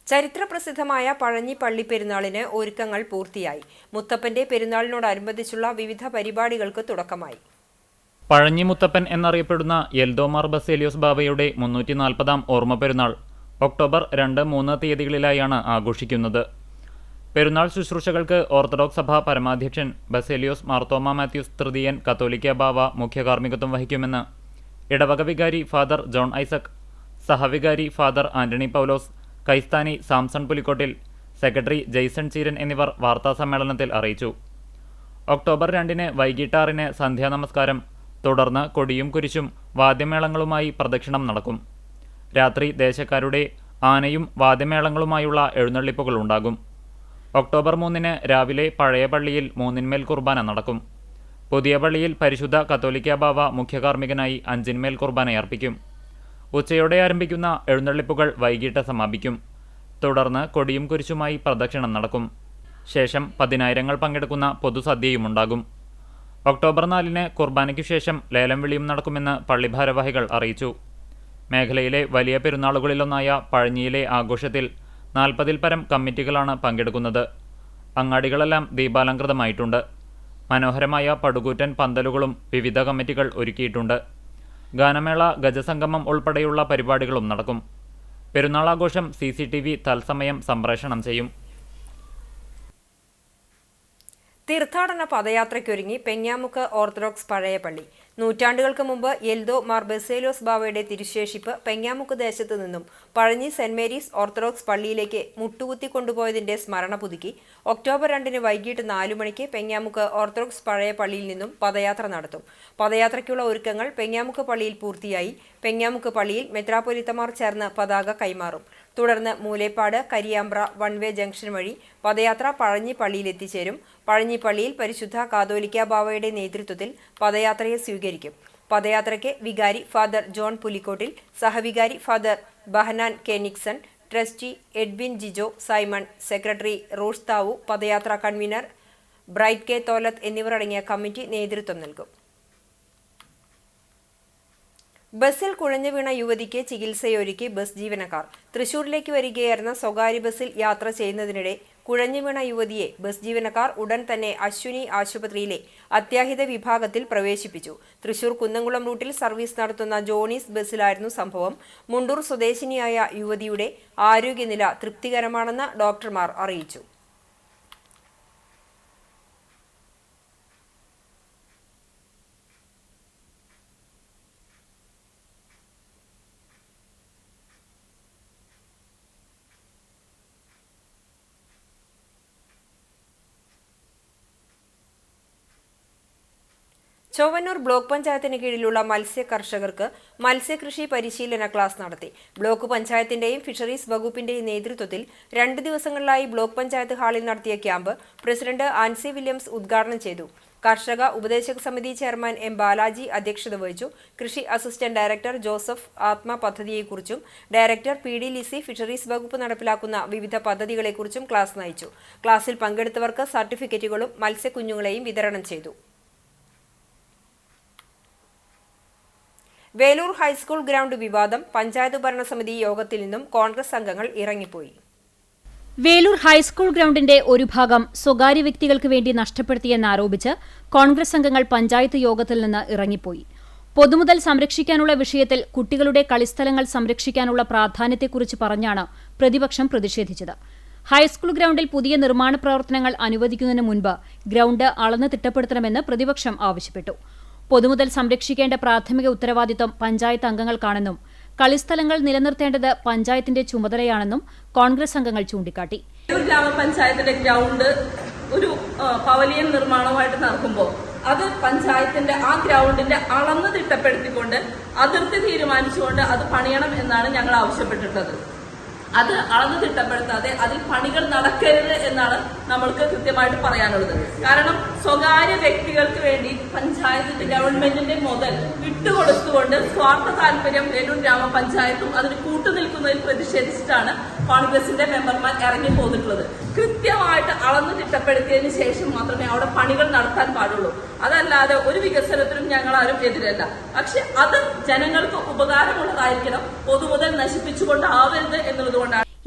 Speaker 1: ചരിത്രപ്രസിദ്ധമായ പഴഞ്ഞി പള്ളി പെരുന്നാളിന് ഒരുക്കങ്ങൾ പൂർത്തിയായി. മുത്തപ്പന്റെ പെരുന്നാളിനോടനുബന്ധിച്ചുള്ള വിവിധ പരിപാടികൾക്ക് തുടക്കമായി.
Speaker 10: പഴഞ്ഞി മുത്തപ്പൻ എന്നറിയപ്പെടുന്ന എൽദോമാർ ബസേലിയോസ് ബാബയുടെ 340-ാം ഓർമ്മ പെരുന്നാൾ ഒക്ടോബർ 2, 3 തീയതികളിലായാണ് ആഘോഷിക്കുന്നത്. പെരുന്നാൾ ശുശ്രൂഷകൾക്ക് ഓർത്തഡോക്സ് സഭ പരമാധ്യക്ഷൻ ബസേലിയോസ് മാർത്തോമ മാത്യൂസ് തൃതീയൻ കത്തോലിക്ക ബാവ മുഖ്യ കാർമ്മികത്വം വഹിക്കുമെന്ന് ഇടവക വികാരി ഫാദർ ജോൺ ഐസക്, സഹവികാരി ഫാദർ ആന്റണി പൗലോസ്, കൈസ്ഥാനി സാംസൺ പുലിക്കോട്ടിൽ, സെക്രട്ടറി ജെയ്സൺ ചീരൻ എന്നിവർ വാർത്താസമ്മേളനത്തിൽ അറിയിച്ചു. ഒക്ടോബർ 2 വൈകിട്ട് 6 സന്ധ്യാനമസ്കാരം, തുടർന്ന് കൊടിയും കുരിശും വാദ്യമേളങ്ങളുമായി പ്രദക്ഷിണം നടക്കും. രാത്രി ദേശക്കാരുടെ ആനയും വാദ്യമേളങ്ങളുമായുള്ള എഴുന്നള്ളിപ്പുകൾ ഉണ്ടാകും. ഒക്ടോബർ 3 രാവിലെ പഴയ പള്ളിയിൽ 3-ന്മേൽ കുർബാന നടക്കും. പുതിയ പള്ളിയിൽ പരിശുദ്ധ കത്തോലിക്ക ബാവ മുഖ്യകാർമ്മികനായി 5-ന്മേൽ കുർബാനയർപ്പിക്കും. ഉച്ചയോടെ ആരംഭിക്കുന്ന എഴുന്നള്ളിപ്പുകൾ വൈകിട്ട് സമാപിക്കും. തുടർന്ന് കൊടിയും കുരിശുമായി പ്രദക്ഷിണം നടക്കും. ശേഷം 10,000 പങ്കെടുക്കുന്ന പൊതുസദ്യയുമുണ്ടാകും. ഒക്ടോബർ 4 കുർബാനയ്ക്കു ശേഷം ലേലം വിളിയും നടക്കുമെന്ന് പള്ളി ഭാരവാഹികൾ അറിയിച്ചു. മേഖലയിലെ വലിയ പെരുന്നാളുകളിലൊന്നായ പഴഞ്ഞിയിലെ ആഘോഷത്തിൽ 40-ൽ പരം കമ്മിറ്റികളാണ് പങ്കെടുക്കുന്നത്. അങ്ങാടികളെല്ലാം ദീപാലങ്കൃതമായിട്ടുണ്ട്. മനോഹരമായ പടുകൂറ്റൻ പന്തലുകളും വിവിധ കമ്മിറ്റികൾ ഒരുക്കിയിട്ടുണ്ട്. ഗാനമേള, ഗജസംഗമം ഉൾപ്പെടെയുള്ള പരിപാടികളും നടക്കും. പെരുന്നാളാഘോഷം CCTV തത്സമയം സംപ്രേഷണം ചെയ്യും.
Speaker 1: തീർത്ഥാടന പദയാത്രയ്ക്കൊരുങ്ങി പെഞ്ഞാമുക്ക് ഓർത്തഡോക്സ് പഴയ പള്ളി. നൂറ്റാണ്ടുകൾക്ക് മുമ്പ് എൽദോ മാർ ബസേലിയോസ് ബാവയുടെ തിരുശേഷിപ്പ് പെഞ്ഞാമുക്ക് ദേശത്തു നിന്നും പഴഞ്ഞി സെന്റ് മേരീസ് ഓർത്തഡോക്സ് പള്ളിയിലേക്ക് മുട്ടുകുത്തി കൊണ്ടുപോയതിന്റെ സ്മരണ പുതുക്കി ഒക്ടോബർ 2 വൈകിട്ട് 4 മണിക്ക് പെഞ്ഞാമുക്ക് ഓർത്തഡോക്സ് പഴയ പള്ളിയിൽ നിന്നും പദയാത്ര നടത്തും. പദയാത്രയ്ക്കുള്ള ഒരുക്കങ്ങൾ പെഞ്ഞാമുക്ക് പള്ളിയിൽ പൂർത്തിയായി. പെഞ്ഞാമുക്ക് പള്ളിയിൽ മെത്രാപ്പൊലീത്തമാർ ചേർന്ന് പതാക കൈമാറും. തുടർന്ന് മൂലേപ്പാട്, കരിയാമ്പ്ര, വൺവേ ജംഗ്ഷൻ വഴി പദയാത്ര പഴഞ്ഞി പള്ളിയിൽ എത്തിച്ചേരും. പഴഞ്ഞി പള്ളിയിൽ പരിശുദ്ധ കാതോലിക്ക ബാവയുടെ നേതൃത്വത്തിൽ പദയാത്രയെ സ്വീകരിക്കും. പദയാത്രയ്ക്ക് വികാരി ഫാദർ ജോൺ പുലിക്കോട്ടിൽ, സഹവികാരി father Bahanan K Nixon, trustee Edwin Jijo Simon, secretary Rosh Thavu, പദയാത്രാ കൺവീനർ ബ്രൈറ്റ് കെ തോലത്ത് എന്നിവരടങ്ങിയ കമ്മിറ്റി നേതൃത്വം നൽകും. ബസ്സിൽ കുഴഞ്ഞു വീണ യുവതിക്ക് ചികിത്സയൊരുക്കി ബസ് ജീവനക്കാർ. തൃശൂരിലേക്ക് വരികയായിരുന്ന സ്വകാര്യ ബസ്സിൽ യാത്ര ചെയ്യുന്നതിനിടെ കുഴഞ്ഞു വീണ യുവതിയെ ബസ് ജീവനക്കാർ ഉടൻ തന്നെ അശ്വിനി ആശുപത്രിയിലെ അത്യാഹിത വിഭാഗത്തിൽ പ്രവേശിപ്പിച്ചു. തൃശൂർ കുന്നംകുളം റൂട്ടിൽ സർവീസ് നടത്തുന്ന ജോണീസ് ബസ്സിലായിരുന്നു സംഭവം. മുണ്ടൂർ സ്വദേശിനിയായ യുവതിയുടെ ആരോഗ്യനില തൃപ്തികരമാണെന്ന് ഡോക്ടർമാർ അറിയിച്ചു. ചൊവ്വന്നൂർ ബ്ലോക്ക് പഞ്ചായത്തിന് കീഴിലുള്ള മത്സ്യ കർഷകർക്ക് മത്സ്യകൃഷി പരിശീലന ക്ലാസ് നടത്തി. ബ്ലോക്ക് പഞ്ചായത്തിന്റെയും ഫിഷറീസ് വകുപ്പിന്റെയും നേതൃത്വത്തിൽ 2 ദിവസങ്ങളിലായി ബ്ലോക്ക് പഞ്ചായത്ത് ഹാളിൽ നടത്തിയ ക്യാമ്പ് പ്രസിഡന്റ് ആൻസി വില്യംസ് ഉദ്ഘാടനം ചെയ്തു. കർഷക ഉപദേശക സമിതി ചെയർമാൻ എം ബാലാജി അധ്യക്ഷത വഹിച്ചു. കൃഷി അസിസ്റ്റന്റ് ഡയറക്ടർ ജോസഫ് ആത്മ പദ്ധതിയെക്കുറിച്ചും director P D Lissy fisheries വകുപ്പ് നടപ്പിലാക്കുന്ന വിവിധ പദ്ധതികളെക്കുറിച്ചും ക്ലാസ് നയിച്ചു. ക്ലാസ്സിൽ പങ്കെടുത്തവർക്ക് സർട്ടിഫിക്കറ്റുകളും മത്സ്യക്കുഞ്ഞുങ്ങളെയും വിതരണം ചെയ്തു. വേലൂർ ഹൈസ്കൂൾ ഗ്രൗണ്ട് വിവാദം. പഞ്ചായത്ത് ഭരണസമിതി യോഗത്തിൽ നിന്നും കോൺഗ്രസ് അംഗങ്ങൾ ഇറങ്ങിപ്പോയി.
Speaker 2: വേലൂർ ഹൈസ്കൂൾ ഗ്രൗണ്ടിന്റെ ഒരു ഭാഗം സ്വകാര്യ വ്യക്തികൾക്ക് വേണ്ടി നഷ്ടപ്പെടുത്തിയെന്നാരോപിച്ച് കോൺഗ്രസ് അംഗങ്ങൾ പഞ്ചായത്ത് യോഗത്തിൽ നിന്ന് ഇറങ്ങിപ്പോയി. പൊതുമുതൽ സംരക്ഷിക്കാനുള്ള വിഷയത്തിൽ കുട്ടികളുടെ കളിസ്ഥലങ്ങൾ സംരക്ഷിക്കാനുള്ള പ്രാധാന്യത്തെക്കുറിച്ച് പറഞ്ഞാണ് പ്രതിപക്ഷം പ്രതിഷേധിച്ചത്. ഹൈസ്കൂൾ ഗ്രൗണ്ടിൽ പുതിയ നിർമ്മാണ പ്രവർത്തനങ്ങൾ അനുവദിക്കുന്നതിന് മുൻപ് ഗ്രൗണ്ട് അളന്ന് തിട്ടപ്പെടുത്തണമെന്ന് പ്രതിപക്ഷം ആവശ്യപ്പെട്ടു. പൊതുമുതൽ സംരക്ഷിക്കേണ്ട പ്രാഥമിക ഉത്തരവാദിത്തം പഞ്ചായത്ത് അംഗങ്ങൾക്കാണെന്നും കളിസ്ഥലങ്ങൾ നിലനിർത്തേണ്ടത് പഞ്ചായത്തിന്റെ ചുമതലയാണെന്നും കോൺഗ്രസ് അംഗങ്ങൾ ചൂണ്ടിക്കാട്ടി.
Speaker 11: ഗ്രാമപഞ്ചായത്തിന്റെ ഗ്രൗണ്ട് ഒരു പവലിയൻ നിർമ്മാണമായിട്ട് നടക്കുമ്പോൾ അത് പഞ്ചായത്തിന്റെ ആ ഗ്രൗണ്ടിന്റെ അളന്ന് തിട്ടപ്പെടുത്തിക്കൊണ്ട് അതിർത്തി തീരുമാനിച്ചുകൊണ്ട് അത് പണിയണം എന്നാണ് ഞങ്ങൾ ആവശ്യപ്പെട്ടിട്ടുള്ളത്. അത് അളന്ന് തിട്ടപ്പെടുത്താതെ അതിൽ പണികൾ നടക്കരുത് എന്നാണ് നമ്മൾക്ക് കൃത്യമായിട്ട് പറയാനുള്ളത്. കാരണം സ്വകാര്യ വ്യക്തികൾക്ക് വേണ്ടി പഞ്ചായത്തിന്റെ ഗവൺമെന്റിന്റെ മുതൽ വിട്ടുകൊടുത്തുകൊണ്ട് സ്വാർത്ഥ താല്പര്യം വേലൂർ ഗ്രാമപഞ്ചായത്തും അതിന് കൂട്ടുനിൽക്കുന്നതിൽ പ്രതിഷേധിച്ചിട്ടാണ് കോൺഗ്രസിന്റെ മെമ്പർമാർ ഇറങ്ങി പോന്നിട്ടുള്ളത്. കൃത്യമായിട്ട് അളന്ന് തിട്ടപ്പെടുത്തിയതിനു ശേഷം മാത്രമേ അവിടെ പണികൾ നടത്താൻ പാടുള്ളൂ. അതല്ലാതെ ഒരു വികസനത്തിനും ഞങ്ങൾ ആരും എതിരല്ല. പക്ഷെ അത് ജനങ്ങൾക്ക് ഉപകാരമുള്ളതായിരിക്കണം, പൊതുമുതൽ നശിപ്പിച്ചുകൊണ്ടാവരുത് എന്നുള്ളതുകൊണ്ടാണ്.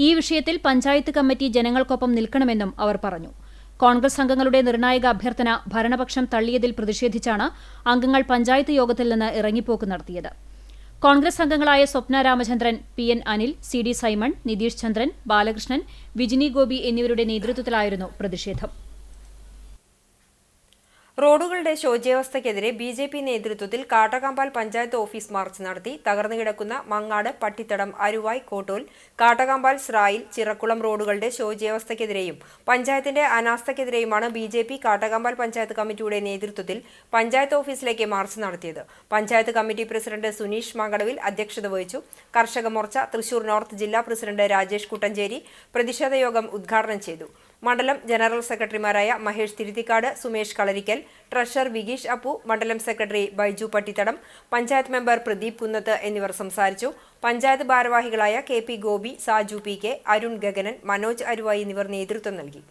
Speaker 2: ഈ വിഷയത്തിൽ പഞ്ചായത്ത് കമ്മിറ്റി ജനങ്ങൾക്കൊപ്പം നിൽക്കണമെന്നും അവർ പറഞ്ഞു. കോൺഗ്രസ് അംഗങ്ങളുടെ നിർണായക അഭ്യർത്ഥന ഭരണപക്ഷം തള്ളിയതിൽ പ്രതിഷേധിച്ചാണ് അംഗങ്ങൾ പഞ്ചായത്ത് യോഗത്തിൽ നിന്ന് ഇറങ്ങിപ്പോക്ക് നടത്തിയത്. കോൺഗ്രസ് അംഗങ്ങളായ Swapna Ramachandran, P N Anil, C D Simon, Nitheesh Chandran, Balakrishnan, Vijini Gopi എന്നിവരുടെ നേതൃത്വത്തിലായിരുന്നു പ്രതിഷേധം.
Speaker 1: റോഡുകളുടെ ശോച്യാവസ്ഥയ്ക്കെതിരെ ബി.ജെ.പി. നേതൃത്വത്തിൽ കാട്ടകമ്പാൽ പഞ്ചായത്ത് ഓഫീസ് മാർച്ച് നടത്തി. തകർന്നുകിടക്കുന്ന മങ്ങാട്, പട്ടിത്തടം, അരുവായ്, കോട്ടോൽ, കാട്ടകമ്പാൽ, സ്രായിൽ, ചിറക്കുളം റോഡുകളുടെ ശോച്യാവസ്ഥയ്ക്കെതിരെയും പഞ്ചായത്തിന്റെ അനാസ്ഥയ്ക്കെതിരെയുമാണ് ബി.ജെ.പി. കാട്ടകമ്പാൽ പഞ്ചായത്ത് കമ്മിറ്റിയുടെ നേതൃത്വത്തിൽ പഞ്ചായത്ത് ഓഫീസിലേക്ക് മാർച്ച് നടത്തിയത്. പഞ്ചായത്ത് കമ്മിറ്റി പ്രസിഡന്റ് സുനീഷ് മാങ്കടവിൽ അധ്യക്ഷത വഹിച്ചു. കർഷക മോർച്ച തൃശൂർ നോർത്ത് ജില്ലാ പ്രസിഡന്റ് രാജേഷ് കുട്ടഞ്ചേരി പ്രതിഷേധ യോഗം ഉദ്ഘാടനം ചെയ്തു. മണ്ഡലം ജനറൽ സെക്രട്ടറിമാരായ മഹേഷ് തിരുത്തിക്കാട്, സുമേഷ് കളരിക്കൽ, ട്രഷറർ വിഗീഷ് അപ്പു, മണ്ഡലം സെക്രട്ടറി ബൈജു പട്ടിത്തടം, പഞ്ചായത്ത് മെമ്പർ പ്രദീപ് കുന്നത്ത് എന്നിവർ സംസാരിച്ചു. പഞ്ചായത്ത് ഭാരവാഹികളായ K P Gopi, Saju P K, Arun Gaganan, Manoj Aruvayi എന്നിവർ നേതൃത്വം നൽകി.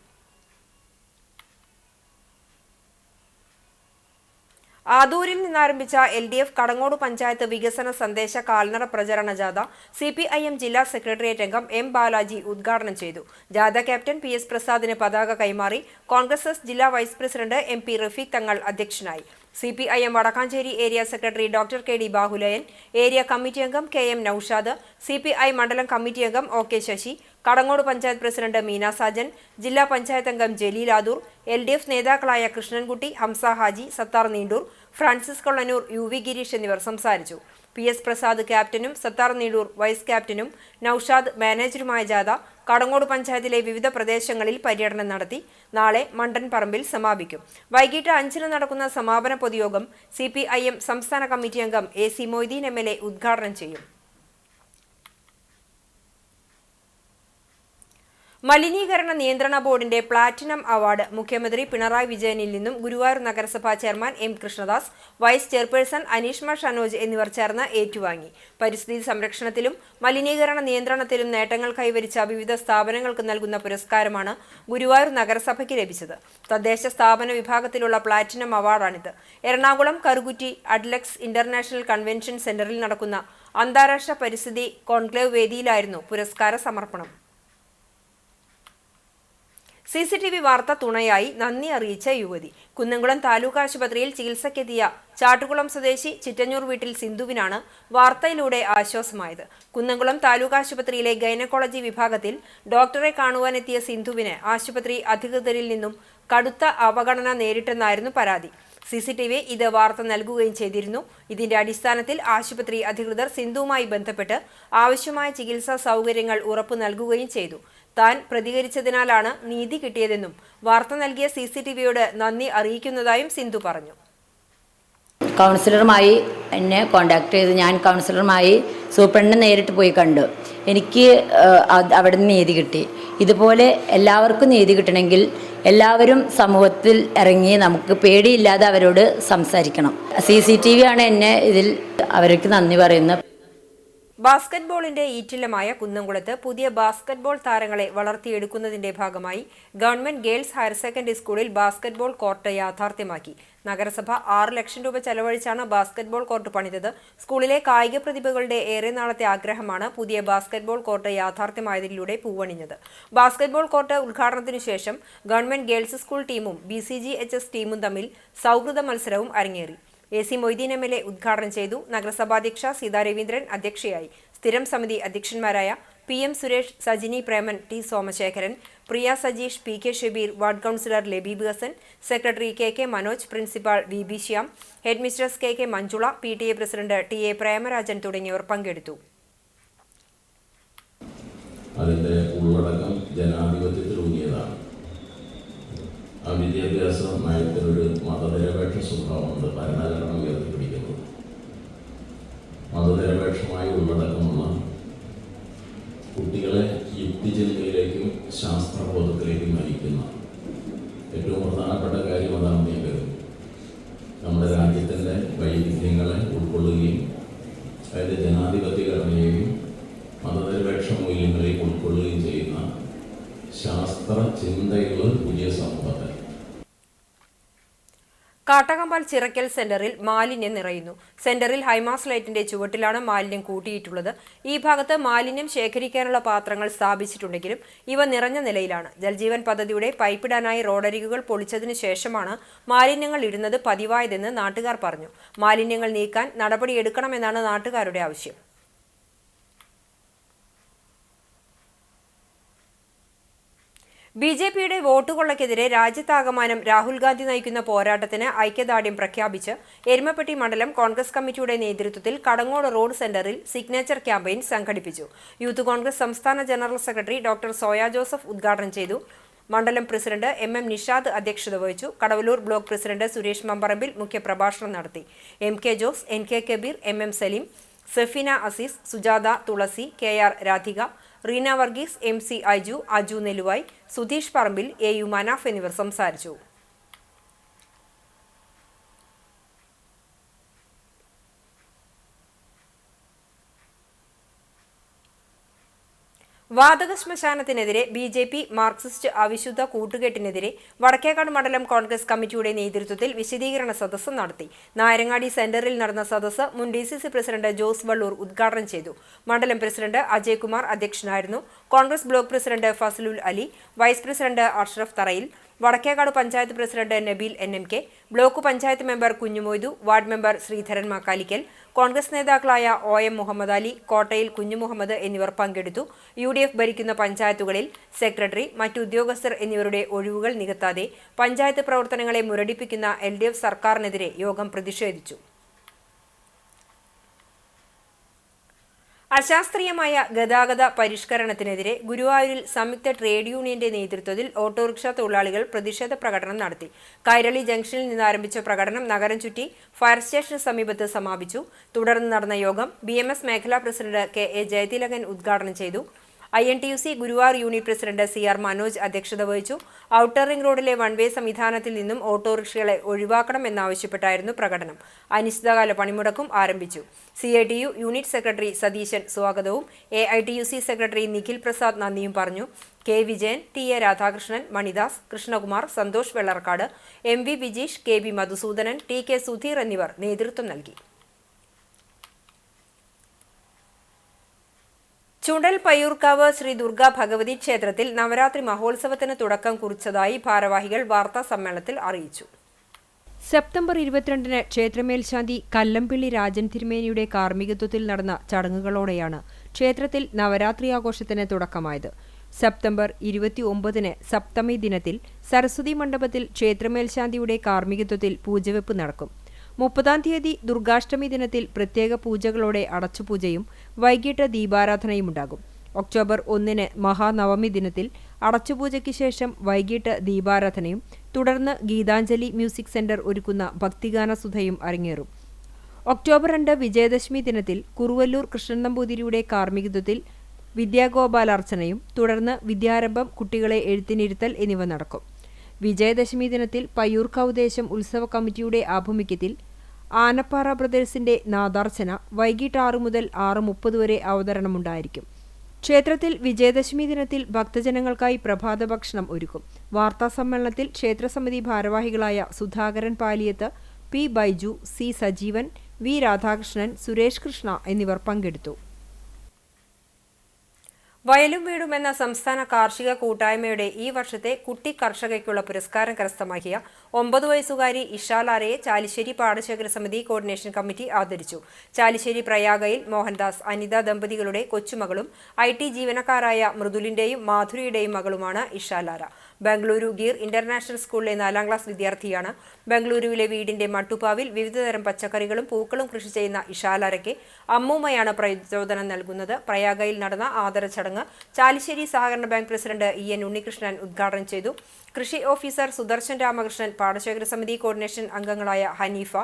Speaker 1: ആദൂരിൽ നിന്നാരംഭിച്ച LDF കടങ്ങോട് പഞ്ചായത്ത് വികസന സന്ദേശ കാൽനട പ്രചരണ ജാഥ CPIM ജില്ലാ സെക്രട്ടേറിയറ്റ് അംഗം എം ബാലാജി ഉദ്ഘാടനം ചെയ്തു. ജാഥ ക്യാപ്റ്റൻ PS പ്രസാദിന് പതാക കൈമാറി. കോൺഗ്രസ് ജില്ലാ vice president MP Rafeeq Thangal അധ്യക്ഷനായി. CPIM Vadakkanchery area secretary doctor KD Bahuleyan, area committee അംഗം KM നൌഷാദ്, CPI മണ്ഡലം കമ്മിറ്റി അംഗം OK ശശി, കടങ്ങോട് പഞ്ചായത്ത് പ്രസിഡന്റ് മീന സാജൻ, ജില്ലാ പഞ്ചായത്ത് അംഗം ജലീൽ ആദൂർ, LDF നേതാക്കളായ കൃഷ്ണൻകുട്ടി, ഹംസ ഹാജി, സത്താർ നീണ്ടൂർ, ഫ്രാൻസിസ് കൊള്ളനൂർ, UV ഗിരീഷ് എന്നിവർ സംസാരിച്ചു. PS പ്രസാദ് ക്യാപ്റ്റനും സത്താർ നീണ്ടൂർ വൈസ് ക്യാപ്റ്റനും നൌഷാദ് മാനേജറുമായ ജാഥ കടങ്ങോട് പഞ്ചായത്തിലെ വിവിധ പ്രദേശങ്ങളിൽ പര്യടനം നടത്തി. നാളെ മണ്ടൻ പറമ്പിൽ സമാപിക്കും. വൈകിട്ട് 5-ന് നടക്കുന്ന സമാപന പൊതുയോഗം CPIM സംസ്ഥാന കമ്മിറ്റി അംഗം AC മൊയ്തീൻ MLA ഉദ്ഘാടനം ചെയ്യും. മലിനീകരണ നിയന്ത്രണ ബോർഡിന്റെ പ്ലാറ്റിനം അവാർഡ് മുഖ്യമന്ത്രി പിണറായി വിജയനിൽ നിന്നും ഗുരുവായൂർ നഗരസഭാ chairman M Krishnadas, vice chairperson Aneeshma Shanoj എന്നിവർ ചേർന്ന് ഏറ്റുവാങ്ങി. പരിസ്ഥിതി സംരക്ഷണത്തിലും മലിനീകരണ നിയന്ത്രണത്തിലും നേട്ടങ്ങൾ കൈവരിച്ച വിവിധ സ്ഥാപനങ്ങൾക്ക് നൽകുന്ന പുരസ്കാരമാണ് ഗുരുവായൂർ നഗരസഭയ്ക്ക് ലഭിച്ചത്. തദ്ദേശ സ്ഥാപന വിഭാഗത്തിലുള്ള പ്ലാറ്റിനം അവാർഡാണിത്. എറണാകുളം കറുകുറ്റി അഡ്ലക്സ് ഇന്റർനാഷണൽ കൺവെൻഷൻ സെന്ററിൽ നടക്കുന്ന അന്താരാഷ്ട്ര പരിസ്ഥിതി കോൺക്ലേവ് വേദിയിലായിരുന്നു പുരസ്കാര സമർപ്പണം. CCTV വാർത്ത തുണയായി നന്ദി അറിയിച്ച യുവതി. കുന്നംകുളം താലൂക്ക് ആശുപത്രിയിൽ ചികിത്സയ്ക്കെത്തിയ ചാട്ടുകുളം സ്വദേശി ചിറ്റഞ്ഞൂർ വീട്ടിൽ സിന്ധുവിനാണ് വാർത്തയിലൂടെ ആശ്വാസമായത്. കുന്നംകുളം താലൂക്ക് ആശുപത്രിയിലെ ഗൈനക്കോളജി വിഭാഗത്തിൽ ഡോക്ടറെ കാണുവാനെത്തിയ സിന്ധുവിന് ആശുപത്രി അധികൃതരിൽ നിന്നും കടുത്ത അവഗണന നേരിട്ടെന്നായിരുന്നു പരാതി. CCTV ഇത് വാർത്ത നൽകുകയും ചെയ്തിരുന്നു. ഇതിന്റെ അടിസ്ഥാനത്തിൽ ആശുപത്രി അധികൃതർ സിന്ധുവുമായി ബന്ധപ്പെട്ട് ആവശ്യമായ ചികിത്സാ സൗകര്യങ്ങൾ ഉറപ്പു നൽകുകയും ചെയ്തു. താൻ പ്രതികരിച്ചതിനാലാണ് നീതി കിട്ടിയതെന്നും വാർത്ത നൽകിയ CCTVയോട് നന്ദി അറിയിക്കുന്നതായും സിന്ധു പറഞ്ഞു.
Speaker 12: കൗൺസിലറുമായി എന്നെ കോണ്ടാക്ട് ചെയ്ത് ഞാൻ കൗൺസിലറുമായി സൂപ്രണ്ടിനെ നേരിട്ട് പോയി കണ്ടു. എനിക്ക് അവിടെ നിന്ന് നീതി കിട്ടി. ഇതുപോലെ എല്ലാവർക്കും നീതി കിട്ടണമെങ്കിൽ എല്ലാവരും സമൂഹത്തിൽ ഇറങ്ങി നമുക്ക് പേടിയില്ലാതെ അവരോട് സംസാരിക്കണം. CCTV ആണ് എന്നെ ഇതിൽ അവർക്ക് നന്ദി പറയുന്നത്.
Speaker 1: ബാസ്കറ്റ്ബോളിന്റെ ഈറ്റില്ലമായ കുന്നംകുളത്ത് പുതിയ ബാസ്കറ്റ്ബോൾ താരങ്ങളെ വളർത്തിയെടുക്കുന്നതിന്റെ ഭാഗമായി ഗവൺമെന്റ് ഗേൾസ് ഹയർ സെക്കൻഡറി സ്കൂളിൽ ബാസ്കറ്റ്ബോൾ കോർട്ട് യാഥാർത്ഥ്യമാക്കി. നഗരസഭ 6 ലക്ഷം രൂപ ചെലവഴിച്ചാണ് ബാസ്കറ്റ്ബോൾ കോർട്ട് പണിതത്. സ്കൂളിലെ കായിക പ്രതിഭകളുടെ ഏറെ നാളത്തെ ആഗ്രഹമാണ് പുതിയ ബാസ്കറ്റ്ബോൾ കോർട്ട് യാഥാർത്ഥ്യമായതിലൂടെ പൂവണിഞ്ഞത്. ബാസ്കറ്റ്ബോൾ കോർട്ട് ഉദ്ഘാടനത്തിനു ശേഷം ഗവൺമെന്റ് ഗേൾസ് സ്കൂൾ ടീമും BCGHS ടീമും തമ്മിൽ സൗഹൃദ മത്സരവും അരങ്ങേറി. AC മൊയ്തീൻ MLA ഉദ്ഘാടനം ചെയ്തു. നഗരസഭാധ്യക്ഷ സീതാ രവീന്ദ്രൻ അധ്യക്ഷയായി. സ്ഥിരം സമിതി അധ്യക്ഷന്മാരായ PM Suresh, Sajini Preman, T Somasekharan, Priya Sajeesh, PK Shabeer, ward councillor Labeeb Hasan, secretary KK Manoj, principal VB Shyam, headmistress KK Manjula, PTA president TA Premarajan തുടങ്ങിയവർ പങ്കെടുത്തു.
Speaker 13: അതിന്റെ ഉള്ളടക്കം ജനാധിപത്യത്തിലൂന്നിയതാണ്. ആ വിദ്യാഭ്യാസ നയത്തിനൊരു മതനിരപേക്ഷ സ്വഭാവമുണ്ട്. ഭരണഘടന ഉയർത്തിപ്പിടിക്കുന്നത് മതനിരപേക്ഷമായ ഉള്ളടക്കമുള്ള കുട്ടികളെ യുക്തിചിന്തയിലേക്കും ശാസ്ത്രബോധത്തിലേക്കും നയിക്കുന്ന ഏറ്റവും പ്രധാനപ്പെട്ട കാര്യം അതാണെന്ന് ഞാൻ കരുതുന്നു. നമ്മുടെ രാജ്യത്തിൻ്റെ വൈവിധ്യങ്ങളെ ഉൾക്കൊള്ളുകയും അതിൻ്റെ ജനാധിപത്യഘടനയെയും മതനിരപേക്ഷ മൂല്യങ്ങളെയും ഉൾക്കൊള്ളുകയും ചെയ്യുന്ന ശാസ്ത്ര ചിന്തയുള്ള പുതിയ സമൂഹത്തെ.
Speaker 1: കാട്ടകമ്പാൽ ചിറക്കൽ സെന്ററിൽ മാലിന്യം നിറയുന്നു. സെന്ററിൽ ഹൈമാസ് ലൈറ്റിന്റെ ചുവട്ടിലാണ് മാലിന്യം കൂട്ടിയിട്ടുള്ളത്. ഈ ഭാഗത്ത് മാലിന്യം ശേഖരിക്കാനുള്ള പാത്രങ്ങൾ സ്ഥാപിച്ചിട്ടുണ്ടെങ്കിലും ഇവ നിറഞ്ഞ നിലയിലാണ്. ജൽജീവൻ പദ്ധതിയുടെ പൈപ്പിടാനായി റോഡരികുകൾ പൊളിച്ചതിനു ശേഷമാണ് മാലിന്യങ്ങൾ ഇടുന്നത് പതിവായതെന്ന് നാട്ടുകാർ പറഞ്ഞു. മാലിന്യങ്ങൾ നീക്കാൻ നടപടിയെടുക്കണമെന്നാണ് നാട്ടുകാരുടെ ആവശ്യം. BJPയുടെ വോട്ടുകൊള്ളയ്ക്കെതിരെ രാജ്യത്താകമാനം രാഹുൽ ഗാന്ധി നയിക്കുന്ന പോരാട്ടത്തിന് ഐക്യദാർഢ്യം പ്രഖ്യാപിച്ച് എരുമപ്പെട്ടി മണ്ഡലം കോൺഗ്രസ് കമ്മിറ്റിയുടെ നേതൃത്വത്തിൽ കടങ്ങോട് റോഡ് സെന്ററിൽ സിഗ്നേച്ചർ ക്യാമ്പയിൻ സംഘടിപ്പിച്ചു. യൂത്ത് കോൺഗ്രസ് സംസ്ഥാന general secretary doctor soya Joseph ഉദ്ഘാടനം ചെയ്തു. മണ്ഡലം പ്രസിഡന്റ് MM നിഷാദ് അധ്യക്ഷത വഹിച്ചു. കടവലൂർ ബ്ലോക്ക് പ്രസിഡന്റ് സുരേഷ് മമ്പറമ്പിൽ മുഖ്യപ്രഭാഷണം നടത്തി. MK Jose, NK Kabir, MM Saleem, Safina Azeez, Sujatha തുളസി, KR രാധിക, റീന വർഗീസ്, MC അജു, അജു നെലുവായി, സുധീഷ് പറമ്പിൽ, AU മനാഫ് എന്നിവർ സംസാരിച്ചു. വാതക ശ്മശാനത്തിനെതിരെ BJP മാർക്സിസ്റ്റ് അവിശുദ്ധ കൂട്ടുകെട്ടിനെതിരെ വടക്കേക്കാട് മണ്ഡലം കോൺഗ്രസ് കമ്മിറ്റിയുടെ നേതൃത്വത്തിൽ വിശദീകരണ സദസ്സ് നടത്തി. നായരങ്ങാടി സെന്ററിൽ നടന്ന സദസ്സ് മുൻ DCC പ്രസിഡന്റ് ജോസ് വള്ളൂർ ഉദ്ഘാടനം ചെയ്തു. മണ്ഡലം പ്രസിഡന്റ് അജയ് കുമാർ അധ്യക്ഷനായിരുന്നു. Congress block president Fazalul Ali, vice president Ashraf Tharayil, Vadakkekad panchayat president Nabeel NMK, block panchayat member Kunhumoidu, ward member Sreedharan Makkalikkal, Congress നേതാക്കളായ OM മുഹമ്മദ് അലി, കോട്ടയിൽ കുഞ്ഞുമുഹമ്മദ് എന്നിവർ പങ്കെടുത്തു. UDF ഭരിക്കുന്ന പഞ്ചായത്തുകളിൽ സെക്രട്ടറി, മറ്റു ഉദ്യോഗസ്ഥർ എന്നിവരുടെ ഒഴിവുകൾ നികത്താതെ പഞ്ചായത്ത് പ്രവർത്തനങ്ങളെ മുരടിപ്പിക്കുന്ന LDF സർക്കാരിനെതിരെ യോഗം പ്രതിഷേധിച്ചു. അശാസ്ത്രീയമായ ഗതാഗത പരിഷ്കരണത്തിനെതിരെ ഗുരുവായൂരിൽ സംയുക്ത ട്രേഡ് യൂണിയന്റെ നേതൃത്വത്തിൽ ഓട്ടോറിക്ഷ തൊഴിലാളികൾ പ്രതിഷേധ പ്രകടനം നടത്തി. കൈരളി ജംഗ്ഷനിൽ നിന്നാരംഭിച്ച പ്രകടനം നഗരം ചുറ്റി ഫയർ സ്റ്റേഷന് സമീപത്ത് സമാപിച്ചു. തുടർന്ന് നടന്ന യോഗം BMS മേഖലാ പ്രസിഡന്റ് KA ജയതിലകൻ ഉദ്ഘാടനം ചെയ്തു. INTUC Guruvayur unit president CR Manoj അധ്യക്ഷത വഹിച്ചു. ഔട്ടർ റിംഗ് റോഡിലെ വൺവേ സംവിധാനത്തിൽ നിന്നും ഓട്ടോറിക്ഷകളെ ഒഴിവാക്കണമെന്നാവശ്യപ്പെട്ടായിരുന്നു പ്രകടനം. അനിശ്ചിതകാല പണിമുടക്കും ആരംഭിച്ചു. CITU യൂണിറ്റ് സെക്രട്ടറി സതീശൻ സ്വാഗതവും AITUC സെക്രട്ടറി നിഖിൽ പ്രസാദ് നന്ദിയും പറഞ്ഞു. K Vijayan, TA Radhakrishnan, Manidas, Krishnakumar, Santhosh Vellarkad, MV Vijeesh, KB Madhusoodanan, TK Sudheer എന്നിവർ നേതൃത്വം നൽകി. ചുണ്ടൽ പയ്യൂർക്കാവ് ശ്രീ ദുർഗാ ഭഗവതി ക്ഷേത്രത്തിൽ നവരാത്രി മഹോത്സവത്തിന് തുടക്കം കുറിച്ചതായി ഭാരവാഹികൾ വാർത്താ സമ്മേളനത്തിൽ അറിയിച്ചു. സെപ്റ്റംബർ 22-ന് ക്ഷേത്രമേൽശാന്തി കല്ലംപിള്ളി രാജൻ തിരുമേനിയുടെ കാർമ്മികത്വത്തിൽ നടന്ന ചടങ്ങുകളോടെയാണ് ക്ഷേത്രത്തിൽ നവരാത്രി ആഘോഷത്തിന് തുടക്കമായത്. സെപ്റ്റംബർ 29-ന് സപ്തമി ദിനത്തിൽ സരസ്വതി മണ്ഡപത്തിൽ ക്ഷേത്രമേൽശാന്തിയുടെ കാർമ്മികത്വത്തിൽ പൂജവെപ്പ് നടക്കും. 30-ാം തീയതി ദുർഗാഷ്ടമി ദിനത്തിൽ പ്രത്യേക പൂജകളോടെ അടച്ചുപൂജയും വൈകിട്ട് ദീപാരാധനയുമുണ്ടാകും. ഒക്ടോബർ 1-ന് മഹാനവമി ദിനത്തിൽ അടച്ചുപൂജയ്ക്ക് ശേഷം വൈകിട്ട് ദീപാരാധനയും തുടർന്ന് ഗീതാഞ്ജലി മ്യൂസിക് സെന്റർ ഒരുക്കുന്ന ഭക്തിഗാനസുധയും അരങ്ങേറും. ഒക്ടോബർ 2 വിജയദശമി ദിനത്തിൽ കുറുവല്ലൂർ കൃഷ്ണൻ നമ്പൂതിരിയുടെ കാർമ്മികത്വത്തിൽ വിദ്യാഗോപാലാർച്ചനയും തുടർന്ന് വിദ്യാരംഭം, കുട്ടികളെ എഴുത്തിനിരുത്തൽ എന്നിവ നടക്കും. വിജയദശമി ദിനത്തിൽ പയ്യൂർക്കാവ് ദേശം ഉത്സവ കമ്മിറ്റിയുടെ ആഭിമുഖ്യത്തിൽ ആനപ്പാറ ബ്രദേഴ്സിന്റെ നാദാർച്ചന വൈകിട്ട് 6 മുതൽ 6:30 വരെ അവതരണമുണ്ടായിരിക്കും. ക്ഷേത്രത്തിൽ വിജയദശമി ദിനത്തിൽ ഭക്തജനങ്ങൾക്കായി പ്രഭാത ഭക്ഷണം ഒരുക്കും. വാർത്താസമ്മേളനത്തിൽ ക്ഷേത്രസമിതി ഭാരവാഹികളായ Sudhakaran Paliyath, P Baiju, C Sajeevan, V Radhakrishnan, Suresh Krishna എന്നിവർ പങ്കെടുത്തു. വയലും വീടും എന്ന സംസ്ഥാന കാർഷിക കൂട്ടായ്മയുടെ ഈ വർഷത്തെ കുട്ടി കർഷകയ്ക്കുള്ള പുരസ്കാരം കരസ്ഥമാക്കിയ 9 വയസ്സുകാരി ഇഷാലാരയെ ചാലിശ്ശേരി പാടശേഖര സമിതി കോർഡിനേഷൻ കമ്മിറ്റി ആദരിച്ചു. ചാലിശ്ശേരി പ്രയാഗയിൽ മോഹൻദാസ്, അനിത ദമ്പതികളുടെ കൊച്ചുമകളും IT ജീവനക്കാരായ മൃദുലിന്റെയും മാധുരിയുടെയും മകളുമാണ് ഇഷാലാര. ബംഗളൂരു ഗീർ ഇന്റർനാഷണൽ സ്കൂളിലെ 4ാം ക്ലാസ് വിദ്യാർത്ഥിയാണ്. ബംഗളൂരുവിലെ വീടിന്റെ മട്ടുപ്പാവിൽ വിവിധതരം പച്ചക്കറികളും പൂക്കളും കൃഷി ചെയ്യുന്ന ഇഷാലാരയ്ക്ക് അമ്മൂമ്മയാണ് പ്രചോദനം നൽകുന്നത്. പ്രയാഗയിൽ നടന്ന ആദര ചടങ്ങ് ചാലിശ്ശേരി സഹകരണ ബാങ്ക് പ്രസിഡന്റ് EN ഉണ്ണികൃഷ്ണൻ ഉദ്ഘാടനം ചെയ്തു. കൃഷി ഓഫീസർ സുദർശൻ രാമകൃഷ്ണൻ, പാടശേഖര സമിതി കോർഡിനേഷൻ അംഗങ്ങളായ ഹനീഫ,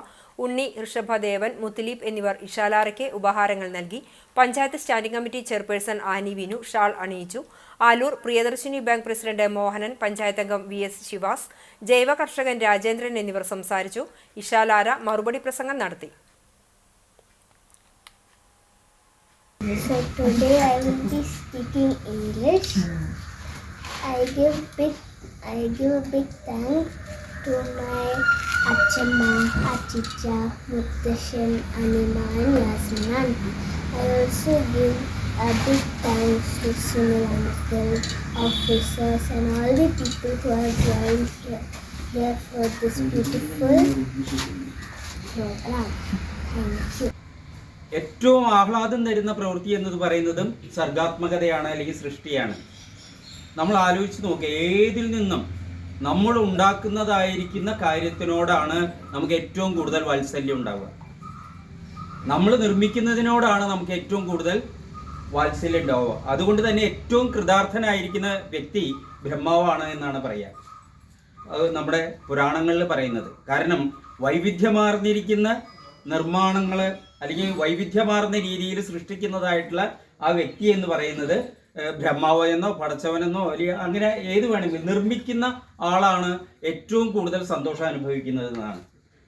Speaker 1: ഉണ്ണി, ഋഷഭദേവൻ, മുത്തലീബ് എന്നിവർ ഇഷാലാരയ്ക്ക് ഉപഹാരങ്ങൾ നൽകി. Panchayat standing committee chairperson Ani Vinu shawl അണിയിച്ചു. ആലൂർ പ്രിയദർശിനി ബാങ്ക് പ്രസിഡന്റ് മോഹനൻ, പഞ്ചായത്ത് അംഗം VS ശിവാസ്, ജൈവ കർഷകൻ രാജേന്ദ്രൻ എന്നിവർ സംസാരിച്ചു. ഇഷാലാര മറുപടി പ്രസംഗം നടത്തി.
Speaker 14: So today I will be speaking English. I give big thanks to my Achamma, Achicha, Muttashan, Anima and Yasmin auntie. I also give a big thanks to Sunil uncle, officers and all the people who have joined here for this beautiful program. Thank you.
Speaker 15: ഏറ്റവും ആഹ്ലാദം തരുന്ന പ്രവൃത്തി എന്നത് പറയുന്നതും സർഗാത്മകതയാണ്, അല്ലെങ്കിൽ സൃഷ്ടിയാണ്. നമ്മൾ ആലോചിച്ച് നോക്കുക, ഏതിൽ നിന്നും നമ്മൾ ഉണ്ടാക്കുന്നതായിരിക്കുന്ന കാര്യത്തിനോടാണ് നമുക്ക് ഏറ്റവും കൂടുതൽ വാത്സല്യം ഉണ്ടാവുക. നമ്മൾ നിർമ്മിക്കുന്നതിനോടാണ് നമുക്ക് ഏറ്റവും കൂടുതൽ വാത്സല്യം ഉണ്ടാവുക. അതുകൊണ്ട് തന്നെ ഏറ്റവും കൃതാർത്ഥനായിരിക്കുന്ന വ്യക്തി ബ്രഹ്മാവാണ് എന്നാണ് പറയുക. അത് നമ്മുടെ പുരാണങ്ങളിൽ പറയുന്നത്. കാരണം വൈവിധ്യമാർന്നിരിക്കുന്ന നിർമ്മാണങ്ങൾ അല്ലെങ്കിൽ വൈവിധ്യമാർന്ന രീതിയിൽ സൃഷ്ടിക്കുന്നതായിട്ടുള്ള ആ വ്യക്തി എന്ന് പറയുന്നത് ബ്രഹ്മാവ് എന്നോ പടച്ചവനെന്നോ അല്ലെങ്കിൽ അങ്ങനെ ഏത് വേണമെങ്കിലും നിർമ്മിക്കുന്ന ആളാണ് ഏറ്റവും കൂടുതൽ സന്തോഷം അനുഭവിക്കുന്നത് എന്നാണ്.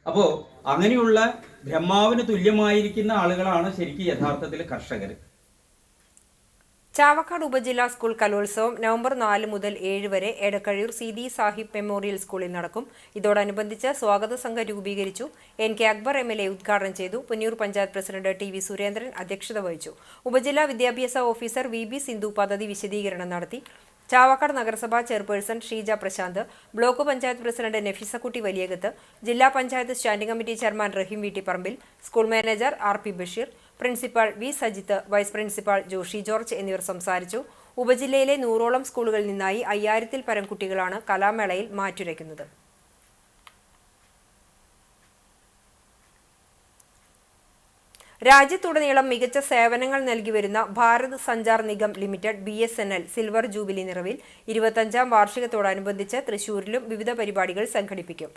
Speaker 15: അപ്പോൾ അങ്ങനെയുള്ള ബ്രഹ്മാവിന് തുല്യമായിരിക്കുന്ന ആളുകളാണ് ശരിക്കും യഥാർത്ഥത്തിൽ കർഷകർ.
Speaker 1: ചാവക്കാട് ഉപജില്ലാ സ്കൂൾ കലോത്സവം നവംബർ 4 മുതൽ 7 വരെ എടക്കഴിയൂർ CD സാഹിബ് മെമ്മോറിയൽ സ്കൂളിൽ നടക്കും. ഇതോടനുബന്ധിച്ച് സ്വാഗത സംഘം രൂപീകരിച്ചു. NK അക്ബർ MLA ഉദ്ഘാടനം ചെയ്തു. പുന്നൂർ പഞ്ചായത്ത് പ്രസിഡന്റ് TV സുരേന്ദ്രൻ അധ്യക്ഷത വഹിച്ചു. ഉപജില്ലാ വിദ്യാഭ്യാസ ഓഫീസർ VB സിന്ധു പദ്ധതി വിശദീകരണം നടത്തി. ചാവക്കാട് നഗരസഭാ chairperson Sheeja Prasanth, block panchayat president Nafeesakutty Valiyakath, ജില്ലാ panchayat standing committee chairman Raheem Veettipparambil, school manager RP Basheer, principal V Sajith, vice principal Joshy George എന്നിവർ സംസാരിച്ചു. ഉപജില്ലയിലെ 100ഓളം സ്കൂളുകളിൽ നിന്നായി 5000-ൽ പരം കുട്ടികളാണ് കലാമേളയിൽ മാറ്റുരയ്ക്കുന്നത്. രാജ്യത്തുടനീളം മികച്ച സേവനങ്ങൾ നൽകി വരുന്ന Bharat Sanchar Nigam limited BSNL silver jubilee നിറവിൽ 25ാം വാർഷികത്തോടനുബന്ധിച്ച് തൃശൂരിലും വിവിധ പരിപാടികൾ സംഘടിപ്പിക്കും.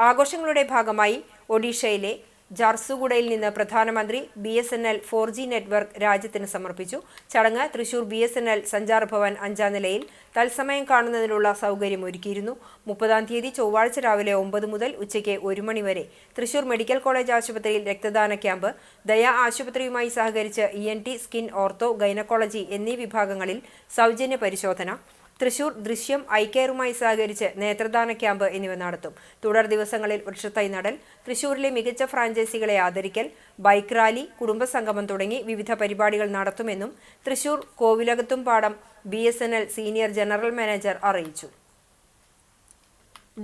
Speaker 1: ആഘോഷങ്ങളുടെ ഭാഗമായി ഒഡീഷയിലെ ജാർസുഗുഡയിൽ നിന്ന് പ്രധാനമന്ത്രി BSNL 4G നെറ്റ്വർക്ക് രാജ്യത്തിന് സമർപ്പിച്ചു. ചടങ്ങ് തൃശൂർ BSNL സഞ്ചാർ ഭവൻ 5ാം നിലയിൽ തത്സമയം കാണുന്നതിനുള്ള സൗകര്യം ഒരുക്കിയിരുന്നു. 30-ാം തീയതി ചൊവ്വാഴ്ച രാവിലെ 9 മുതൽ ഉച്ചയ്ക്ക് 1 മണി വരെ തൃശൂർ മെഡിക്കൽ കോളേജ് ആശുപത്രിയിൽ രക്തദാന ക്യാമ്പ്, ദയ ആശുപത്രിയുമായി സഹകരിച്ച് ENT, സ്കിൻ, ഓർത്തോ, ഗൈനക്കോളജി എന്നീ വിഭാഗങ്ങളിൽ സൗജന്യ പരിശോധന, തൃശൂർ ദൃശ്യം ഐകെയറുമായി സഹകരിച്ച് നേത്രദാന ക്യാമ്പ് എന്നിവ നടത്തും. തുടർ ദിവസങ്ങളിൽ വൃക്ഷത്തൈ നടൽ, തൃശൂരിലെ മികച്ച ഫ്രാഞ്ചൈസികളെ ആദരിക്കൽ, ബൈക്ക് റാലി, കുടുംബസംഗമം തുടങ്ങി വിവിധ പരിപാടികൾ നടത്തുമെന്നും Thrissur Kovilakathumpadam BSNL senior general manager അറിയിച്ചു.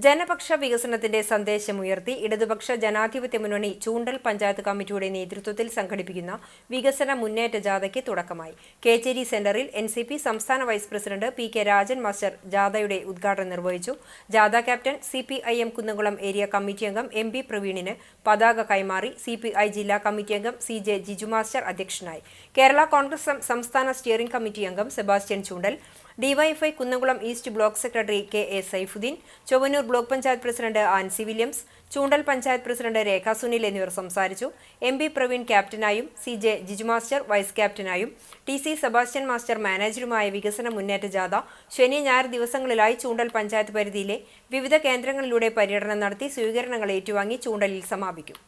Speaker 1: ജനപക്ഷ വികസനത്തിന്റെ സന്ദേശമുയർത്തി ഇടതുപക്ഷ ജനാധിപത്യ മുന്നണി ചൂണ്ടൽ പഞ്ചായത്ത് കമ്മിറ്റിയുടെ നേതൃത്വത്തിൽ സംഘടിപ്പിക്കുന്ന വികസന മുന്നേറ്റ ജാഥയ്ക്ക് തുടക്കമായി. കേച്ചേരി സെന്ററിൽ NCP സംസ്ഥാന vice president PK Rajan master ജാഥയുടെ ഉദ്ഘാടനം നിർവഹിച്ചു. ജാഥ captain CPIM Kunnamkulam area committee അംഗം MB പ്രവീണിന് പതാക കൈമാറി. CPI ജില്ലാ കമ്മിറ്റി അംഗം CJ ജിജു മാസ്റ്റർ അധ്യക്ഷനായി. കേരള കോൺഗ്രസ് സംസ്ഥാന സ്റ്റിയറിംഗ് കമ്മിറ്റി അംഗം Sebastian Chundal, DYFI Kunnamkulam east block secretary K A. Saifuddeen, Chowwannur block panchayat president Ancy Williams, Chundal panchayat president Rekha Sunil എന്നിവർ സംസാരിച്ചു. എം.പി. പ്രവീൺ ക്യാപ്റ്റനായും സി.ജെ. ജിജു മാസ്റ്റർ വൈസ് ക്യാപ്റ്റനായും ടി.സി. സെബാസ്റ്റ്യൻ മാസ്റ്റർ മാനേജറുമായ വികസന മുന്നേറ്റ ജാഥ ശനി ഞായർ ദിവസങ്ങളിലായി ചൂണ്ടൽ പഞ്ചായത്ത് പരിധിയിലെ വിവിധ കേന്ദ്രങ്ങളിലൂടെ പര്യടനം നടത്തി സ്വീകരണങ്ങൾ ഏറ്റുവാങ്ങി ചൂണ്ടലിൽ സമാപിക്കും.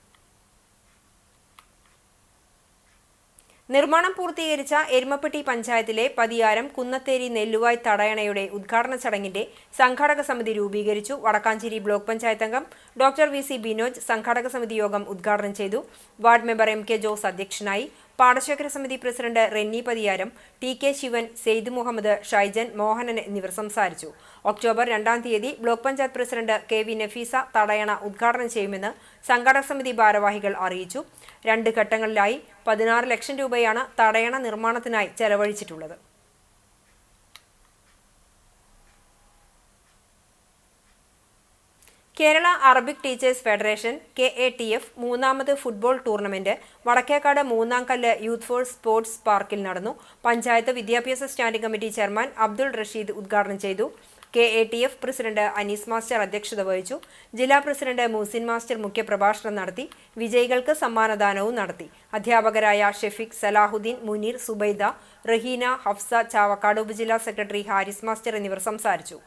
Speaker 1: നിർമ്മാണം പൂർത്തീകരിച്ച എരുമപ്പെട്ടി പഞ്ചായത്തിലെ പതിയാരം കുന്നത്തേരി നെല്ലുവായ് തടയണയുടെ ഉദ്ഘാടന ചടങ്ങിന്റെ സംഘാടക സമിതി രൂപീകരിച്ചു. വടക്കാഞ്ചേരി ബ്ലോക്ക് പഞ്ചായത്ത് അംഗം ഡോക്ടർ വി.സി. ബിനോജ് സംഘാടക സമിതി യോഗം ഉദ്ഘാടനം ചെയ്തു. Ward member MK. ജോസ് അധ്യക്ഷനായി. പാടശേഖര സമിതി പ്രസിഡന്റ് റെന്നി പതിയാരം, ടി.കെ. ശിവൻ, സെയ്ദ് മുഹമ്മദ്, ഷൈജൻ, മോഹനൻ എന്നിവർ സംസാരിച്ചു. ഒക്ടോബർ 2-ാം തീയതി ബ്ലോക്ക് പഞ്ചായത്ത് പ്രസിഡന്റ് കെ.വി. നഫീസ തടയണ ഉദ്ഘാടനം ചെയ്യുമെന്ന് സംഘാടക സമിതി ഭാരവാഹികൾ അറിയിച്ചു. 2 ഘട്ടങ്ങളിലായി 16 ലക്ഷം രൂപയാണ് തടയണ നിർമ്മാണത്തിനായി ചെലവഴിച്ചിട്ടുള്ളത്. Kerala Arabic teachers federation KATF 3ാമത് ഫുട്ബോൾ ടൂർണമെന്റ് വടക്കേക്കാട് 3ാം കല്ല് യൂത്ത് ഫോർ സ്പോർട്സ് പാർക്കിൽ നടന്നു. പഞ്ചായത്ത് വിദ്യാഭ്യാസ standing committee chairman Abdul Rasheed ഉദ്ഘാടനം ചെയ്തു. KATF പ്രസിഡന്റ് അനീസ് മാസ്റ്റർ അധ്യക്ഷത വഹിച്ചു. ജില്ലാ പ്രസിഡന്റ് മൂസിൻ മാസ്റ്റർ മുഖ്യപ്രഭാഷണം നടത്തി. വിജയികൾക്ക് സമ്മാനദാനവും നടത്തി. അധ്യാപകരായ ഷെഫീഖ്, സലാഹുദ്ദീൻ, മുനീർ, സുബൈദ, റഹീന, ഹഫ്സ, ചാവക്കാട് ഉപജില്ലാ സെക്രട്ടറി ഹാരിസ് മാസ്റ്റർ എന്നിവർ സംസാരിച്ചു.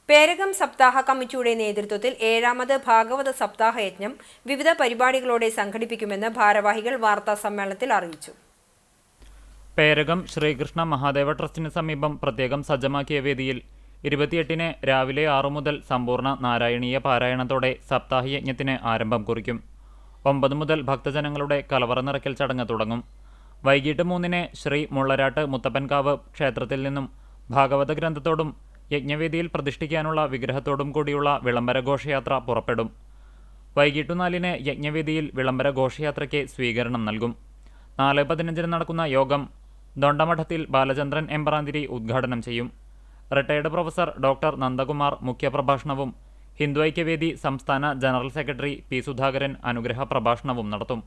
Speaker 1: പേരകം സപ്താഹ കമ്മിറ്റിയുടെ നേതൃത്വത്തിൽ 7ാമത് ഭാഗവത സപ്താഹ യജ്ഞം വിവിധ പരിപാടികളോടെ സംഘടിപ്പിക്കുമെന്ന് ഭാരവാഹികൾ വാർത്താ സമ്മേളനത്തിൽ അറിയിച്ചു.
Speaker 10: പേരകം ശ്രീകൃഷ്ണ മഹാദേവ ട്രസ്റ്റിന് സമീപം പ്രത്യേകം സജ്ജമാക്കിയ വേദിയിൽ 28-ന് രാവിലെ 6 മുതൽ സമ്പൂർണ്ണ നാരായണീയ പാരായണത്തോടെ സപ്താഹ യജ്ഞത്തിന് ആരംഭം കുറിക്കും. 9 മുതൽ ഭക്തജനങ്ങളുടെ കലവറ നിറയ്ക്കൽ ചടങ്ങ് തുടങ്ങും. വൈകിട്ട് 3-ന് ശ്രീ മുള്ളരാട്ട് മുത്തപ്പൻകാവ് ക്ഷേത്രത്തിൽ നിന്നും ഭാഗവത ഗ്രന്ഥത്തോടും യജ്ഞവേദിയിൽ പ്രതിഷ്ഠിക്കാനുള്ള വിഗ്രഹത്തോടും കൂടിയുള്ള വിളംബര ഘോഷയാത്ര പുറപ്പെടും. വൈകിട്ട് 4-ന് യജ്ഞവേദിയിൽ വിളംബര ഘോഷയാത്രയ്ക്ക് സ്വീകരണം നൽകും. 4:15-ന് നടക്കുന്ന യോഗം ദൊണ്ടമഠത്തിൽ ബാലചന്ദ്രൻ എമ്പ്രാന്തിരി ഉദ്ഘാടനം ചെയ്യും. റിട്ടയർഡ് പ്രൊഫസർ ഡോക്ടർ നന്ദകുമാർ മുഖ്യപ്രഭാഷണവും ഹിന്ദു ഐക്യവേദി സംസ്ഥാന ജനറൽ സെക്രട്ടറി പി. സുധാകരൻ അനുഗ്രഹ പ്രഭാഷണവും നടത്തും.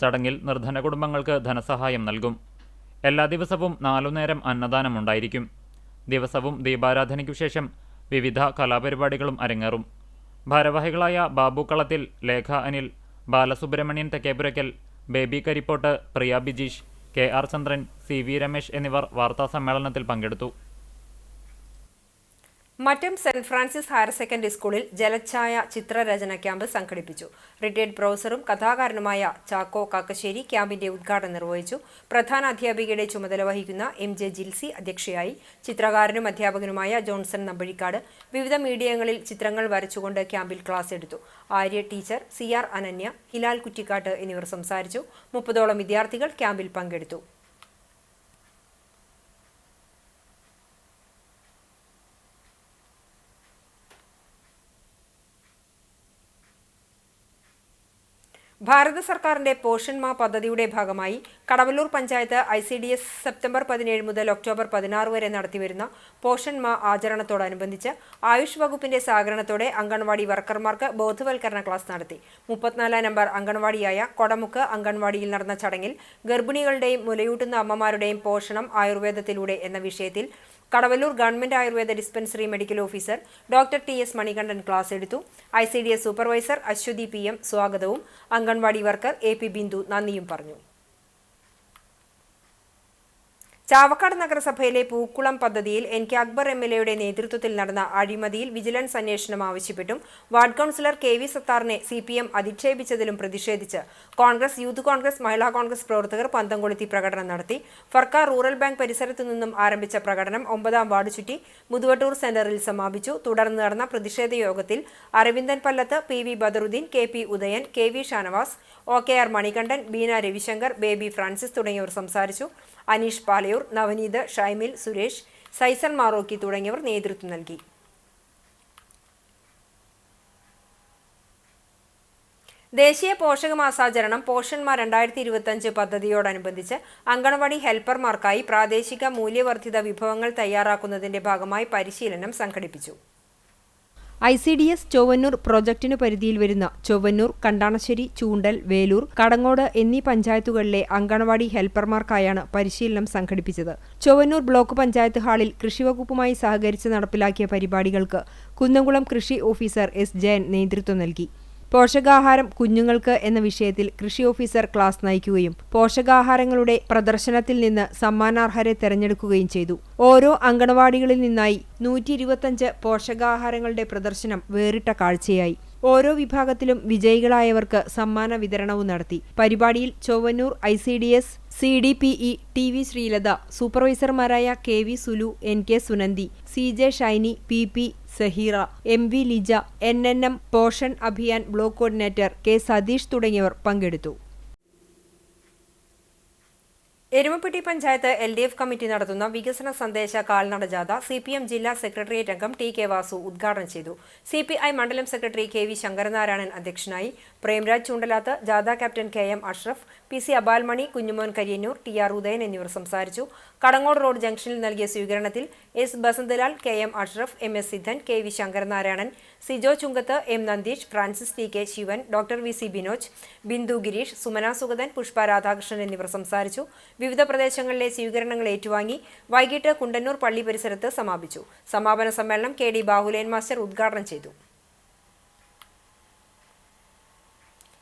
Speaker 10: ചടങ്ങിൽ നിർധന കുടുംബങ്ങൾക്ക് ധനസഹായം നൽകും. എല്ലാ ദിവസവും 4 നേരം അന്നദാനമുണ്ടായിരിക്കും. ദിവസവും ദീപാരാധനയ്ക്കു ശേഷം വിവിധ കലാപരിപാടികളും അരങ്ങേറും. ഭാരവാഹികളായ Babu Kalathil, Lekha Anil, Balasubramanian Thekkepurakkal, Baby Karippot, Priya Bijeesh, KR Chandran, CV Ramesh എന്നിവർ വാർത്താസമ്മേളനത്തിൽ പങ്കെടുത്തു.
Speaker 1: Mattom Saint Francis higher secondary സ്കൂളിൽ ജലഛായ ചിത്രരചന ക്യാമ്പ് സംഘടിപ്പിച്ചു. റിട്ടയർഡ് പ്രൊഫസറും കഥാകാരനുമായ ചാക്കോ കാക്കശ്ശേരി ക്യാമ്പിന്റെ ഉദ്ഘാടനം നിർവഹിച്ചു. പ്രധാന അധ്യാപികയുടെ ചുമതല വഹിക്കുന്ന MJ ജിൽസി അധ്യക്ഷയായി. ചിത്രകാരനും അധ്യാപകനുമായ ജോൺസൺ നമ്പഴിക്കാട് വിവിധ മീഡിയങ്ങളിൽ ചിത്രങ്ങൾ വരച്ചുകൊണ്ട് ക്യാമ്പിൽ ക്ലാസ് എടുത്തു. ആര്യ ടീച്ചർ, CR അനന്യ, ഹിലാൽ കുറ്റിക്കാട്ട് എന്നിവർ സംസാരിച്ചു. 30ഓളം വിദ്യാർത്ഥികൾ ക്യാമ്പിൽ പങ്കെടുത്തു. ഭാരത സർക്കാരിന്റെ പോഷൺ മാ പദ്ധതിയുടെ ഭാഗമായി കടവല്ലൂർ പഞ്ചായത്ത് ICDS സെപ്റ്റംബർ 17 മുതൽ ഒക്ടോബർ 16 വരെ നടത്തിവരുന്ന പോഷൺ മാ ആചരണത്തോടനുബന്ധിച്ച് ആയുഷ് വകുപ്പിന്റെ സഹകരണത്തോടെ അംഗൻവാടി വർക്കർമാർക്ക് ബോധവൽക്കരണ ക്ലാസ് നടത്തി. 34 നമ്പർ അംഗൻവാടിയായ കൊടമുക്ക് അംഗൻവാടിയിൽ നടന്ന ചടങ്ങിൽ ഗർഭിണികളുടെയും മുലയൂട്ടുന്ന അമ്മമാരുടെയും പോഷണം ആയുർവേദത്തിലൂടെ എന്ന വിഷയത്തിൽ Kadavallur government Ayurveda dispensary medical officer doctor TS Manikandan class എടുത്തു. ICDS സൂപ്പർവൈസർ അശ്വതി PM സ്വാഗതവും അംഗൻവാടി വർക്കർ AP ബിന്ദു നന്ദിയും പറഞ്ഞു. ചാവക്കാട് നഗരസഭയിലെ പൂക്കുളം പദ്ധതിയിൽ NK അക്ബർ MLAയുടെ നേതൃത്വത്തിൽ നടന്ന അഴിമതിയിൽ വിജിലൻസ് അന്വേഷണം ആവശ്യപ്പെട്ടും വാർഡ് കൗൺസിലർ KV സത്താറിനെ CPM അധിക്ഷേപിച്ചതിലും പ്രതിഷേധിച്ച് കോൺഗ്രസ്, യൂത്ത് കോൺഗ്രസ്, മഹിളാ കോൺഗ്രസ് പ്രവർത്തകർ പന്തം കൊളുത്തി പ്രകടനം നടത്തി. ഫർക്ക റൂറൽ ബാങ്ക് പരിസരത്തു നിന്നും ആരംഭിച്ച പ്രകടനം 9ാം വാർഡ് ചുറ്റി മുതുവട്ടൂർ സെന്ററിൽ സമാപിച്ചു. തുടർന്ന് നടന്ന പ്രതിഷേധ യോഗത്തിൽ Aravindan Pallath, PV Badaruddin, KP Udayan, KV Shanavas, OKR Manikandan, Beena Ravishankar, Baby Francis തുടങ്ങിയവർ സംസാരിച്ചു. അനീഷ് പാലയൂർ, നവനീത്, ഷൈമിൽ, സുരേഷ്, സൈസൺ മാറോക്കി തുടങ്ങിയവർ നേതൃത്വം നൽകി. ദേശീയ പോഷകമാസാചരണം പോഷൺ മാ 2025 പദ്ധതിയോടനുബന്ധിച്ച് അങ്കണവാടി ഹെൽപ്പർമാർക്കായി പ്രാദേശിക മൂല്യവർദ്ധിത വിഭവങ്ങൾ തയ്യാറാക്കുന്നതിന്റെ ഭാഗമായി പരിശീലനം സംഘടിപ്പിച്ചു. ICDS ചൊവ്വന്നൂർ പ്രോജക്ടിനു പരിധിയിൽ വരുന്ന ചൊവ്വന്നൂർ, കണ്ടാണശ്ശേരി, ചൂണ്ടൽ, വേലൂർ, കടങ്ങോട് എന്നീ പഞ്ചായത്തുകളിലെ അങ്കണവാടി ഹെൽപ്പർമാർക്കായാണ് പരിശീലനം സംഘടിപ്പിച്ചത്. ചൊവ്വന്നൂർ ബ്ലോക്ക് പഞ്ചായത്ത് ഹാളിൽ കൃഷിവകുപ്പുമായി സഹകരിച്ച് നടപ്പിലാക്കിയ പരിപാടികൾക്ക് കുന്നംകുളം കൃഷി ഓഫീസർ S. ജയൻ നേതൃത്വം നൽകി. പോഷകാഹാരം കുഞ്ഞുങ്ങൾക്ക് എന്ന വിഷയത്തിൽ കൃഷി ഓഫീസർ ക്ലാസ് നയിക്കുകയും പോഷകാഹാരങ്ങളുടെ പ്രദർശനത്തിൽ നിന്ന് സമ്മാനാർഹരെ തെരഞ്ഞെടുക്കുകയും ചെയ്തു. ഓരോ അങ്കണവാടികളിൽ നിന്നായി 125 പോഷകാഹാരങ്ങളുടെ പ്രദർശനം വേറിട്ട കാഴ്ചയായി. ഓരോ വിഭാഗത്തിലും വിജയികളായവർക്ക് സമ്മാന വിതരണവും നടത്തി. പരിപാടിയിൽ Chowwannur ICDS CDPE TV Sreelatha, സൂപ്പർവൈസർമാരായ KV Sulu, NK Sunandi, CJ Shiny, PP Saheera, MV Lija, NNM Poshan Abhiyan block coordinator K Satheesh തുടങ്ങിയവർ പങ്കെടുത്തു. എരുമപ്പെട്ടി പഞ്ചായത്ത് LDF കമ്മിറ്റി നടത്തുന്ന വികസന സന്ദേശ കാൽനട ജാഥ CPM ജില്ലാ സെക്രട്ടേറിയറ്റ് അംഗം TK വാസു ഉദ്ഘാടനം ചെയ്തു. CPI മണ്ഡലം സെക്രട്ടറി KV ശങ്കരനാരായണൻ അധ്യക്ഷനായി. പ്രേംരാജ് ചൂണ്ടലാത്ത്, ജാഥ captain KM Ashraf, PC Abalmani, Kunhumon Kariyannur, TR Udayan എന്നിവർ സംസാരിച്ചു. കടങ്ങോട് റോഡ് ജംഗ്ഷനിൽ നൽകിയ സ്വീകരണത്തിൽ S. Basanthalal, KM Ashraf, MS Siddhan, KV Sankaranarayanan, Sijo Chunkath, M. Nandeesh, Francis TK Shivan, doctor VC Binoj, Bindu Gireesh, Sumana Sugathan, Pushpa Radhakrishnan എന്നിവർ സംസാരിച്ചു. വിവിധ പ്രദേശങ്ങളിലെ സ്വീകരണങ്ങൾ ഏറ്റുവാങ്ങി വൈകിട്ട് കുണ്ടന്നൂർ പള്ളി പരിസരത്ത് സമാപിച്ചു. സമാപന സമ്മേളനം KD ബാഹുലേൻ മാസ്റ്റർ ഉദ്ഘാടനം ചെയ്തു.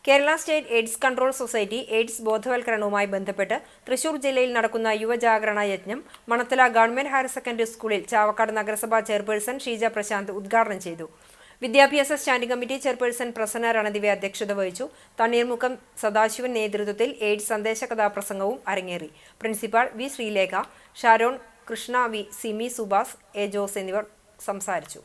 Speaker 1: Kerala state AIDS control society AIDS ബോധവൽക്കരണവുമായി ബന്ധപ്പെട്ട് തൃശൂർ ജില്ലയിൽ നടക്കുന്ന യുവജാഗരണ യജ്ഞം മണത്തല ഗവൺമെന്റ് ഹയർ സെക്കൻഡറി സ്കൂളിൽ ചാവക്കാട് നഗരസഭാ ചെയർപേഴ്സൺ ഷീജ പ്രശാന്ത് ഉദ്ഘാടനം ചെയ്തു. വിദ്യാഭ്യാസ standing committee chairperson Prasanna Ranadive അധ്യക്ഷത വഹിച്ചു. തണ്ണീർമുക്കം സദാശിവൻ നേതൃത്വത്തിൽ എയ്ഡ്സ് സന്ദേശ കഥാപ്രസംഗവും അരങ്ങേറി. Principal V. Sreelekha, Sharon, Krishna V, Simi Subas, A. Jose എന്നിവർ സംസാരിച്ചു.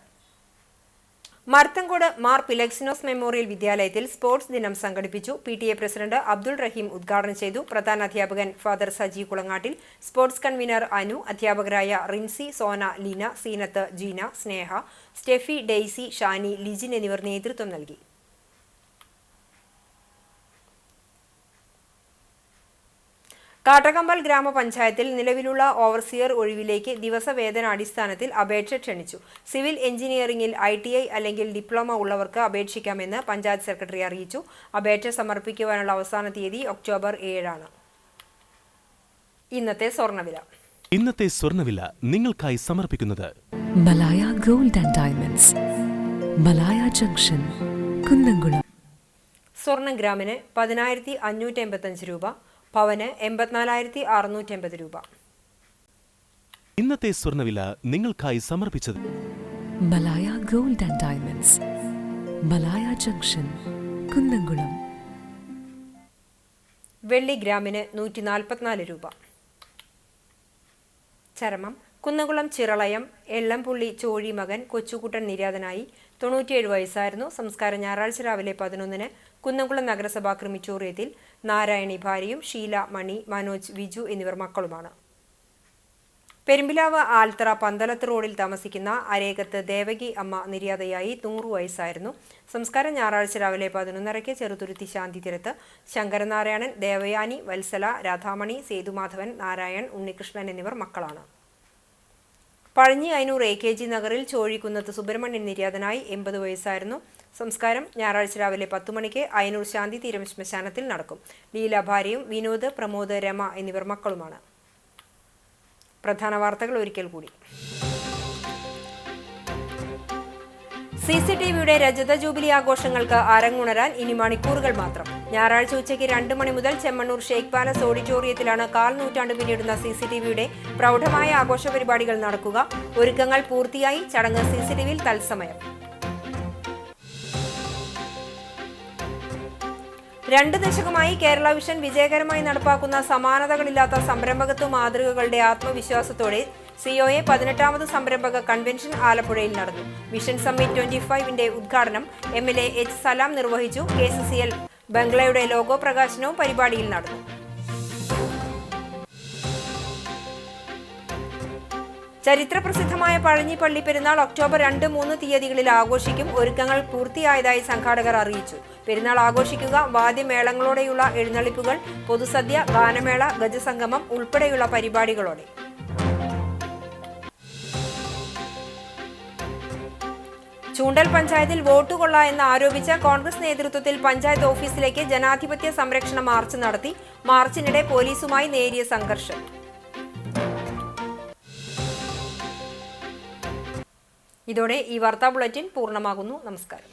Speaker 1: മർത്തങ്കോട് മാർ പിലക്സിനോസ് മെമ്മോറിയൽ വിദ്യാലയത്തിൽ സ്പോർട്സ് ദിനം സംഘടിപ്പിച്ചു. PTA പ്രസിഡന്റ് അബ്ദുൾ റഹീം ഉദ്ഘാടനം ചെയ്തു. പ്രധാന അധ്യാപകൻ father Saji Kulangattil, sports convener Anu, അധ്യാപകരായ റിൻസി, സോന, ലീന, സീനത്ത്, ജീന, സ്നേഹ, സ്റ്റെഫി, ഡെയ്സി, ഷാനി, ലിജിൻ എന്നിവർ നേതൃത്വം നൽകി. കാട്ടകമ്പൽ ഗ്രാമപഞ്ചായത്തിൽ നിലവിലുള്ള ഓവർസിയർ ഒഴിവിലേക്ക് ദിവസവേതനാടിസ്ഥാനത്തിൽ അപേക്ഷ ക്ഷണിച്ചു. സിവിൽ എഞ്ചിനീയറിംഗിൽ ITI അല്ലെങ്കിൽ ഡിപ്ലോമ ഉള്ളവർക്ക് അപേക്ഷിക്കാമെന്ന് പഞ്ചായത്ത് സെക്രട്ടറി അറിയിച്ചു. അപേക്ഷ സമർപ്പിക്കുവാനുള്ള അവസാന തീയതി ഒക്ടോബർ 7 ഇന്നത്തെ സ്വർണ്ണവില
Speaker 16: നിങ്ങൾക്കായി സമർപ്പിക്കുന്നത് Malaya gold and diamonds, Malaya junction, Kunnamkulam.
Speaker 1: സ്വർണ്ണം ഗ്രാമിന് 10,585 രൂപ, പവന് 84,680 രൂപ.
Speaker 16: ഇന്നത്തെ സ്വർണ്ണവില നിങ്ങൾക്കായി സമർപ്പിച്ചത് Malaya gold and diamonds, Malaya junction, Kunnamkulam.
Speaker 1: വെള്ളി ഗ്രാമിന് 144 രൂപ. ചരമം കുന്നംകുളം ചിറളയം എള്ളംപുള്ളി ചോഴി മകൻ കൊച്ചുകുട്ടൻ നിര്യാതനായി. 97 വയസ്സായിരുന്നു. സംസ്കാരം ഞായറാഴ്ച രാവിലെ 11-ന് കുന്നംകുളം നഗരസഭാ ക്രിമിറ്റോറിയത്തിൽ. നാരായണി ഭാര്യയും ഷീല, മണി, മനോജ്, വിജു എന്നിവർ മക്കളുമാണ്. പെരുമ്പിലാവ് ആൽത്തറ പന്തലത്ത് റോഡിൽ താമസിക്കുന്ന അരേകത്ത് ദേവകി അമ്മ നിര്യാതയായി. 100 വയസ്സായിരുന്നു. സംസ്കാരം ഞായറാഴ്ച രാവിലെ 11:30 ചെറുതുരുത്തി ശാന്തിതീരത്ത്. ശങ്കരനാരായണൻ, ദേവയാനി, വത്സല, രാധാമണി, സേതുമാധവൻ, നാരായൺ, ഉണ്ണികൃഷ്ണൻ എന്നിവർ മക്കളാണ്. പഴഞ്ഞി അയനൂർ AKG നഗറിൽ ചോഴിക്കുന്നത്ത് സുബ്രഹ്മണ്യൻ നിര്യാതനായി. 80 വയസ്സായിരുന്നു. സംസ്കാരം ഞായറാഴ്ച രാവിലെ 10 മണിക്ക് അയനൂർ ശാന്തിതീരം ശ്മശാനത്തിൽ നടക്കും. ലീല ഭാര്യയും വിനോദ്, പ്രമോദ്, രമ എന്നിവർ മക്കളുമാണ്. പ്രധാന വാർത്തകൾ ഒരിക്കൽ കൂടി. CCTVയുടെ രജത ജൂബിലി ആഘോഷങ്ങൾക്ക് അരങ്ങുണരാൻ ഇനി മണിക്കൂറുകൾ മാത്രം. ഞായറാഴ്ച ഉച്ചയ്ക്ക് 2 മണി മുതൽ ചെമ്മണ്ണൂർ ഷെയ്ഖ് പാലസ് ഓഡിറ്റോറിയത്തിലാണ് 1/4 നൂറ്റാണ്ട് പിന്നിടുന്ന CCTVയുടെ പ്രൗഢമായ ആഘോഷ പരിപാടികൾ നടക്കുക. ഒരുക്കങ്ങൾ പൂർത്തിയായി. ചടങ്ങ് CCTVയിൽ തത്സമയം. 2 ദശകമായി കേരള വിഷൻ വിജയകരമായി നടപ്പാക്കുന്ന സമാനതകളില്ലാത്ത സംരംഭകത്വ മാതൃകകളുടെ ആത്മവിശ്വാസത്തോടെ COA 18ാമത് സംരംഭക കൺവെൻഷൻ ആലപ്പുഴയിൽ നടന്നു. വിഷൻ സമ്മിറ്റ് 25ന്റെ ഉദ്ഘാടനം MLA H. സലാം നിർവഹിച്ചു. KCCL ബംഗ്ലയുടെ ലോഗോ പ്രകാശനവും പരിപാടിയിൽ നടന്നു. ചരിത്രപ്രസിദ്ധമായ പഴഞ്ഞി പള്ളി പെരുന്നാൾ ഒക്ടോബർ 2, 3 തീയതികളിൽ ആഘോഷിക്കും. ഒരുക്കങ്ങൾ പൂർത്തിയായതായി സംഘാടകർ അറിയിച്ചു. പെരുന്നാൾ ആഘോഷിക്കുക വാദ്യമേളങ്ങളോടെയുള്ള എഴുന്നള്ളിപ്പുകൾ, പൊതുസദ്യ, ഗാനമേള, ഗജസംഗമം ഉൾപ്പെടെയുള്ള പരിപാടികളോടെ. ചൂണ്ടൽ പഞ്ചായത്തിൽ വോട്ട് കൊള്ള എന്ന് ആരോപിച്ച കോൺഗ്രസ് നേതൃത്വത്തിൽ പഞ്ചായത്ത് ഓഫീസിലേക്ക് ജനാധിപത്യ സംരക്ഷണ മാർച്ച് നടത്തി. മാർച്ചിനിടെ പോലീസുമായി നേരിയ സംഘർഷം. ഇതോടെ ഈ വാർത്താ ബുള്ളറ്റിൻ പൂർണ്ണമാകുന്നു. നമസ്കാരം.